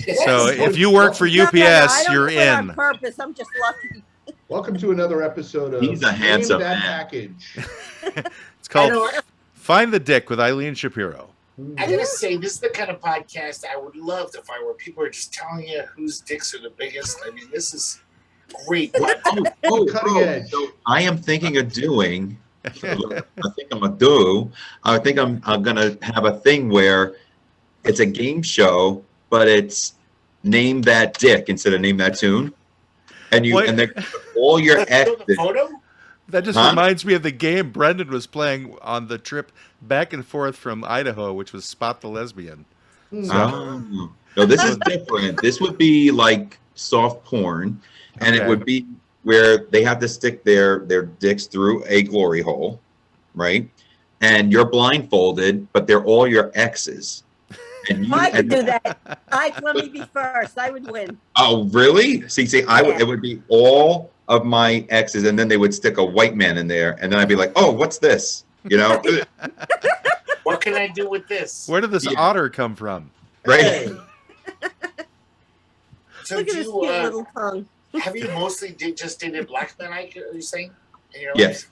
Yes. So if you work for No, UPS, I don't you're do it on in. purpose. I'm just lucky. Welcome to another episode of He's a handsome Name That man. Package. It's called I know. Find the Dick with Eileen Shapiro. I gotta say, this is the kind of podcast I would love to find where people are just telling you whose dicks are the biggest. I mean, this is great. Cutting edge. So I am thinking of doing. I think I'm gonna have a thing where it's a game show, but it's Name That Dick instead of Name That Tune, and What? and they're all your Show the exes. photo? That just Huh? reminds me of the game Brendan was playing on the trip back and forth from Idaho, which was Spot the Lesbian. Oh. No, this is different. This would be like soft porn, and it Okay. would be where they have to stick their dicks through a glory hole, right? And you're blindfolded, but they're all your exes. And you, I could and- do that. Let me be first. I would win. Oh, really? See, it would be all of my exes, and then they would stick a white man in there, and then I'd be like, oh, what's this? You know, What can I do with this? Where did this Yeah. otter come from? right? Hey, So Look at do his you, cute little tongue. have you mostly just dated black men, Ike, are you saying? in your Yes. life?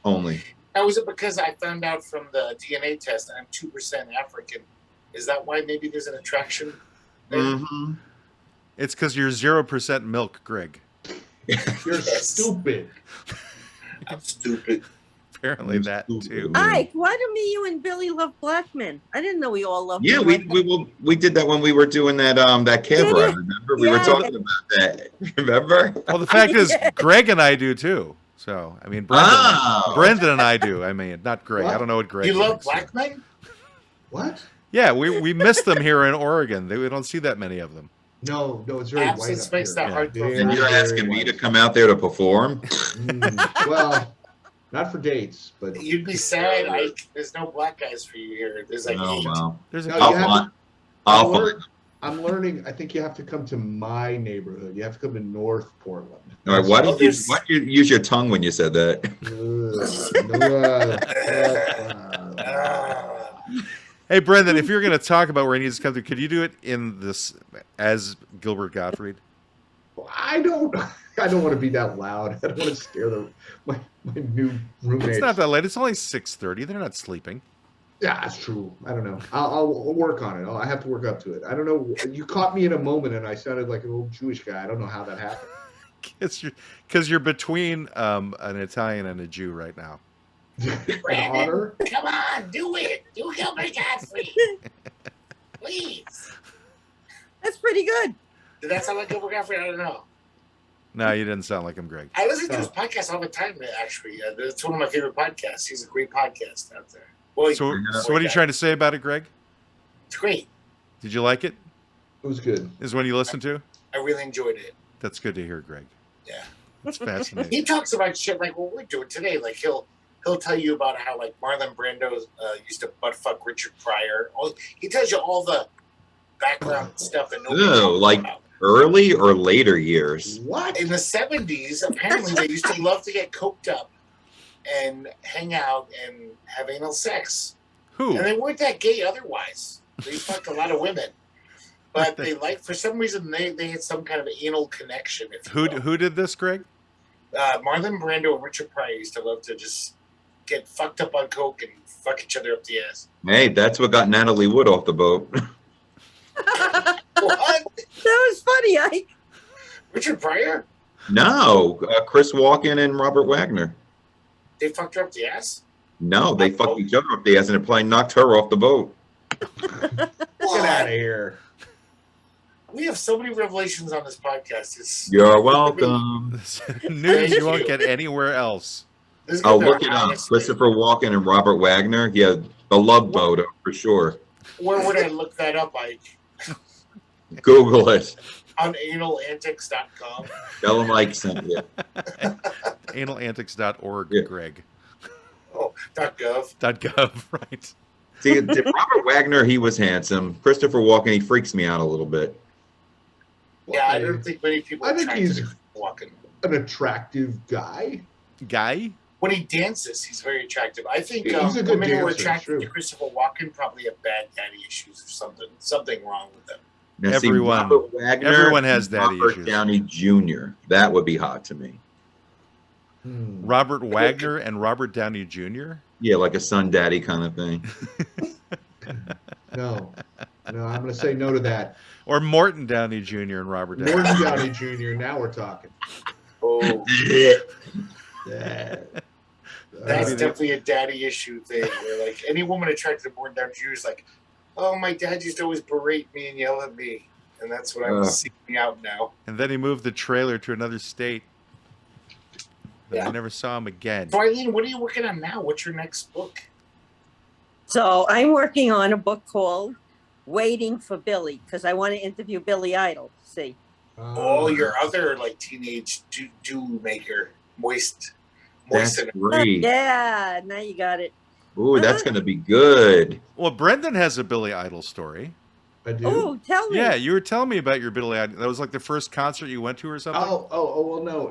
Only. Now, is it because I found out from the DNA test I'm 2% African? Is that why maybe there's an attraction there? Mm-hmm. It's because you're 0% milk, Greg. you're Yes. stupid. I'm stupid. Apparently that too. Stupid. Ike, why do me, you and Billy love black men? I didn't know we all love Yeah, them. we did that when we were doing that cab Did ride. you? Remember, we were Yeah. talking about that. Remember? Well, the fact is, Yeah. Greg and I do too. So, I mean, Brendan and I do. I mean, not Greg. I don't know what Greg You love thinks. black men? What? Yeah, we miss them here in Oregon. We don't see that many of them. No, it's very white Absence up makes here. that hard to Very, And you're very asking me white. to come out there to perform? Well, not for dates, but You'd be sad, Ike. There's no black guys for you here. There's like Oh, eight. wow. There's a No, I'll you have find. to- I'll learn- find. I'm learning. I think you have to come to my neighborhood. You have to come to North Portland. All right. Why Oh, did you use your tongue when you said that? Ah. Hey, Brendan, if you're going to talk about where he needs to come to, could you do it in this as Gilbert Gottfried? I don't want to be that loud. I don't want to scare my new roommates. It's not that late. It's only 6:30. They're not sleeping. Yeah, that's true. I don't know. I'll work on it. I have to work up to it. I don't know. You caught me in a moment, and I sounded like an old Jewish guy. I don't know how that happened. Because you're between an Italian and a Jew right now. An honor. Come on, do it. Do Gilbert Gottfried. Please. That's pretty good. Did that sound like Gilbert Gottfried? I don't know. No, you didn't sound like him, Greg. I listen to his podcast all the time, actually. It's one of my favorite podcasts. He's a great podcast out there. Well, So what are you trying to say about it, Greg? It's great. Did you like it? It was good. Is one you listen to? I really enjoyed it. That's good to hear, Greg. Yeah. That's fascinating. He talks about shit like what we're doing today. Like he'll he'll tell you about how like Marlon Brando used to butt fuck Richard Pryor. He tells you all the background stuff that nobody knows like about. early or later years. What? In the 70s, apparently they used to love to get coked up and hang out and have anal sex. Who? And they weren't that gay otherwise. They fucked a lot of women. But they for some reason, they had some kind of anal connection. Who did this, Greg? Marlon Brando and Richard Pryor used to love to just get fucked up on coke and fuck each other up the ass. Hey, that's what got Natalie Wood off the boat. What? That was funny, Ike. Richard Pryor? No, Chris Walken and Robert Wagner. They fucked her up the ass? No, they fucked each other up the ass and it probably knocked her off the boat. Get out of here. We have so many revelations on this podcast. You're welcome. News you won't get anywhere else. I'll look it up. Christopher Walken and Robert Wagner. Yeah, the Love Boat for sure. Where would I look that up, Ike? Google it. On analantics.com. Tell them Ike sent you. Analantics.org, Yeah. Greg. Oh, .gov. .gov, right. See, Robert Wagner, he was handsome. Christopher Walken, he freaks me out a little bit. Yeah, I don't think many people I think he's walking. an attractive guy. Guy? When he dances, he's very attractive. I think He's a good women who are dancer, attracted true. to Christopher Walken probably have bad daddy issues or something wrong with them. Now, Everyone- see, Robert Wagner, everyone has daddy Robert issues. Downey Jr. That would be hot to me. Robert Wagner and Robert Downey Jr.? Yeah, like a son daddy kind of thing. No, I'm going to say no to that. Or Morton Downey Jr. and Robert Downey Morton Downey Jr. Now we're talking. Oh, Yeah. that's definitely a daddy issue thing. Where like any woman attracted to Morton Downey Jr. is like, oh, my dad used to always berate me and yell at me, and that's what I'm seeking out now. And then he moved the trailer to another state. Then Yeah. I never saw him again. So Eileen, what are you working on now? What's your next book? So I'm working on a book called Waiting for Billy because I want to interview Billy Idol. See, Oh, your other like teenage do maker, That's moisten. great. yeah, now you got it. Ooh, that's going to be good. Well, Brendan has a Billy Idol story. I do. Oh, tell me. Yeah, you were telling me about your Billy Idol. That was like the first concert you went to or something? Well, no,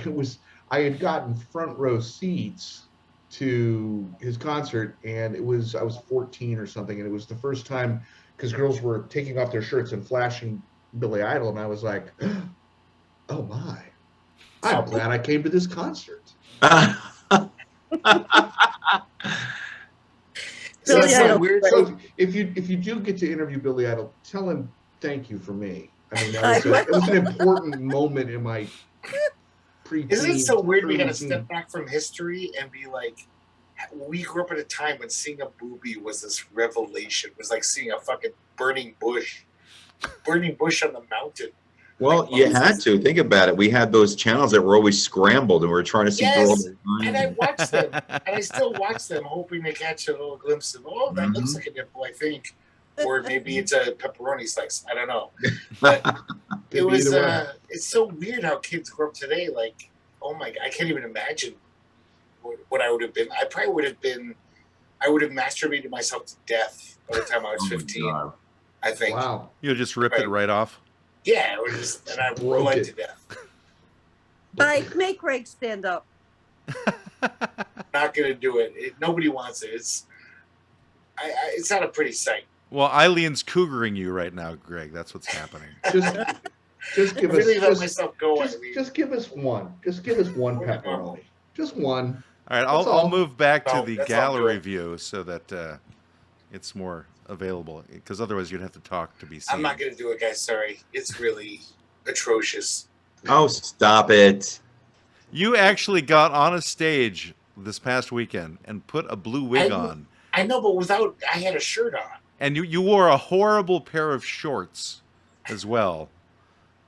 it was I had gotten front row seats to his concert, and I was 14 or something, and it was the first time because girls were taking off their shirts and flashing Billy Idol, and I was like, oh my, I'm glad I came to this concert. Billy That's so Idol. weird. So if you do get to interview Billy Idol, tell him thank you for me. I mean, it was an important moment in my preteen. Isn't it so weird we gotta preteen. step back from history and be like, we grew up at a time when seeing a boobie was this revelation. It was like seeing a fucking burning bush on the mountain. Well, you had to. Think about it. We had those channels that were always scrambled, and we were trying to see Yes, girls. and I watched them, and I still watch them, hoping to catch a little glimpse of, oh, that looks like a nipple, I think. Or maybe it's a pepperoni slice. I don't know. But it was, Either way. it's so weird how kids grow up today. Like, oh my God, I can't even imagine what I would have been. I would have masturbated myself to death by the time I was 15, God. I think. Wow. You just ripped it right off. Yeah, it was just, and I Broke bled it. to death. Like, make Greg stand up. Not gonna do it. Nobody wants it. It's not a pretty sight. Well, Eileen's cougering you right now, Greg. That's what's happening. Just give I really let us myself go. just give us one. Just give us one pepperoni. Just one. All right, That's I'll all. move back to No, the that's all gallery good. view so that it's more available. Because otherwise, you'd have to talk to be seen. I'm not gonna do it, guys. Sorry. It's really atrocious. Oh, stop it. You actually got on a stage this past weekend and put a blue wig I- on, I know, but I had a shirt on. and you wore a horrible pair of shorts as well.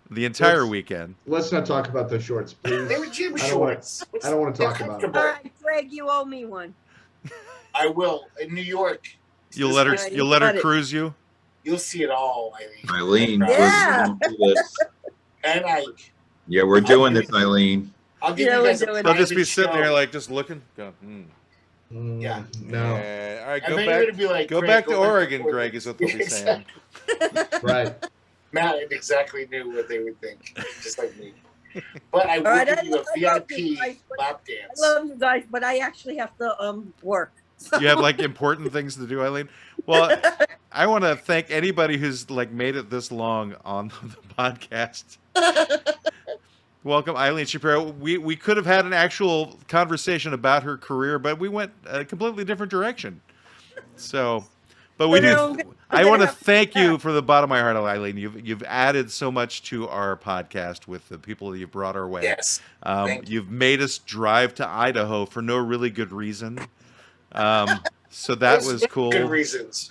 The entire Let's- weekend. Let's not talk about those shorts, please. They were gym I don't wanna- shorts. I don't wanna They're talk about it. All comfortable. right, Greg, you owe me one. I will in New York. You'll This let her. way, You'll let her got it. cruise you. You'll see it all, Eileen, Yeah. we're doing this. And Yeah, we're doing this, Eileen. I'll give Yeah, you we're guys a doing it. They'll just be private sitting show. there like just looking. Going, Yeah. No. All right, I go think back. you're gonna be like, Go Craig, back to go back to Oregon, Oregon. Greg, is what they'll be saying. Right. Matt exactly knew what they would think, just like me. But I will right, give I you a love you VIP guys, but- lap I dance. love you guys, but I actually have to work. You have like important things to do, Eileen. Well, I want to thank anybody who's like made it this long on the podcast. Welcome, Eileen Shapiro. We could have had an actual conversation about her career, but we went a completely different direction. So, but we do. I want to thank you from the bottom of my heart, Eileen. You've added so much to our podcast with the people that you've brought our way. Yes. Thank You've made us drive to Idaho for no really good reason. So that There's was cool. Good reasons.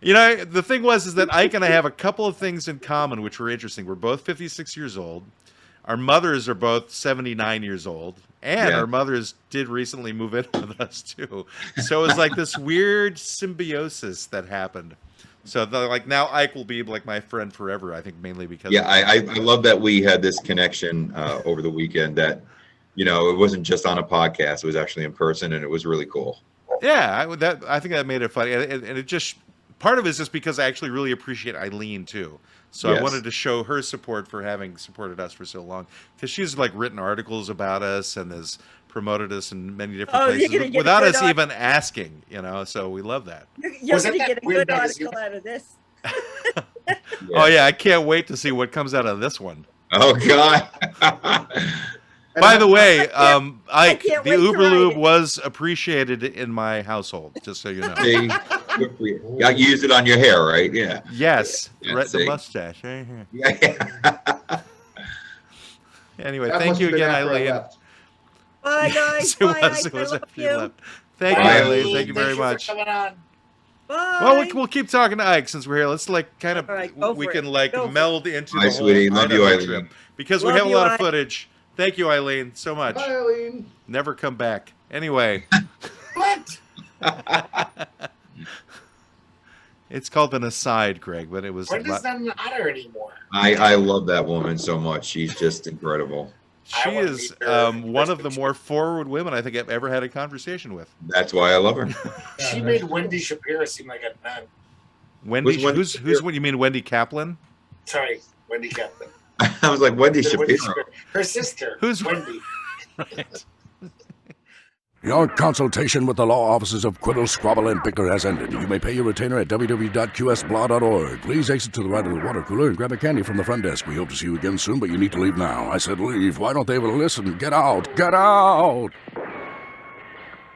You know, the thing is that Ike and I have a couple of things in common, which were interesting. We're both 56 years old. Our mothers are both 79 years old. And Yeah. our mothers did recently move in with us, too. So it was like this weird symbiosis that happened. So like now Ike will be like my friend forever, I think, mainly because Yeah, I love that we had this connection over the weekend that, you know, it wasn't just on a podcast. It was actually in person, and it was really cool. Yeah, I think that made it funny. And it just, part of it is just because I actually really appreciate Eileen, too. So I Yes. wanted to show her support for having supported us for so long. Because she's like written articles about us and has promoted us in many different Oh, you're places gonna get a without good us even asking, you know, so we love that. You're Was going it to that get a weird good magazine? article out of this. Oh, yeah, I can't wait to see what comes out of this one. Oh, God. By the way, Ike, can't the wait to Uber write Lube it. was appreciated in my household, just so you know. See? Good for you. Got used it on your hair, right? Yeah. Yes, Yeah, right, the see. mustache. Right here. Yeah. Anyway, That thank must you have been again, after I Eileen. left. Bye, guys. It Bye, was, Ike. it was I love after you you. left. Thank you, Bye, Eileen. Thank you very for much. coming on. Bye. Well, we'll keep talking to Ike since we're here. Let's like kind of All right, go we for can it. like Go for meld into Bye, the whole sweetie. Love you, Idaho Eileen. trip because we Love have a you, lot of Ike. footage. Thank you, Eileen, so much. Bye, Eileen. Never come back. Anyway, What? it's called an aside, Greg, but it was. Brenda's not an otter anymore. I love that woman so much. She's just incredible. She I wanna is meet her. one of the more forward women I think I've ever had a conversation with. That's why I love her. She made Wendy Shapiro seem like a nun. Wendy, Who's Wendy who's what you mean, Wendy Kaplan? Sorry, Wendy Kaplan. I was like, Wendy Wendy Shapiro. Her sister. Who's- Wendy? Right. Your consultation with the law offices of Quibble, Squabble, and Bicker has ended. You may pay your retainer at www.qsblaw.org. Please exit to the right of the water cooler and grab a candy from the front desk. We hope to see you again soon, but you need to leave now. I said leave. Why don't they ever listen? Get out! Get out!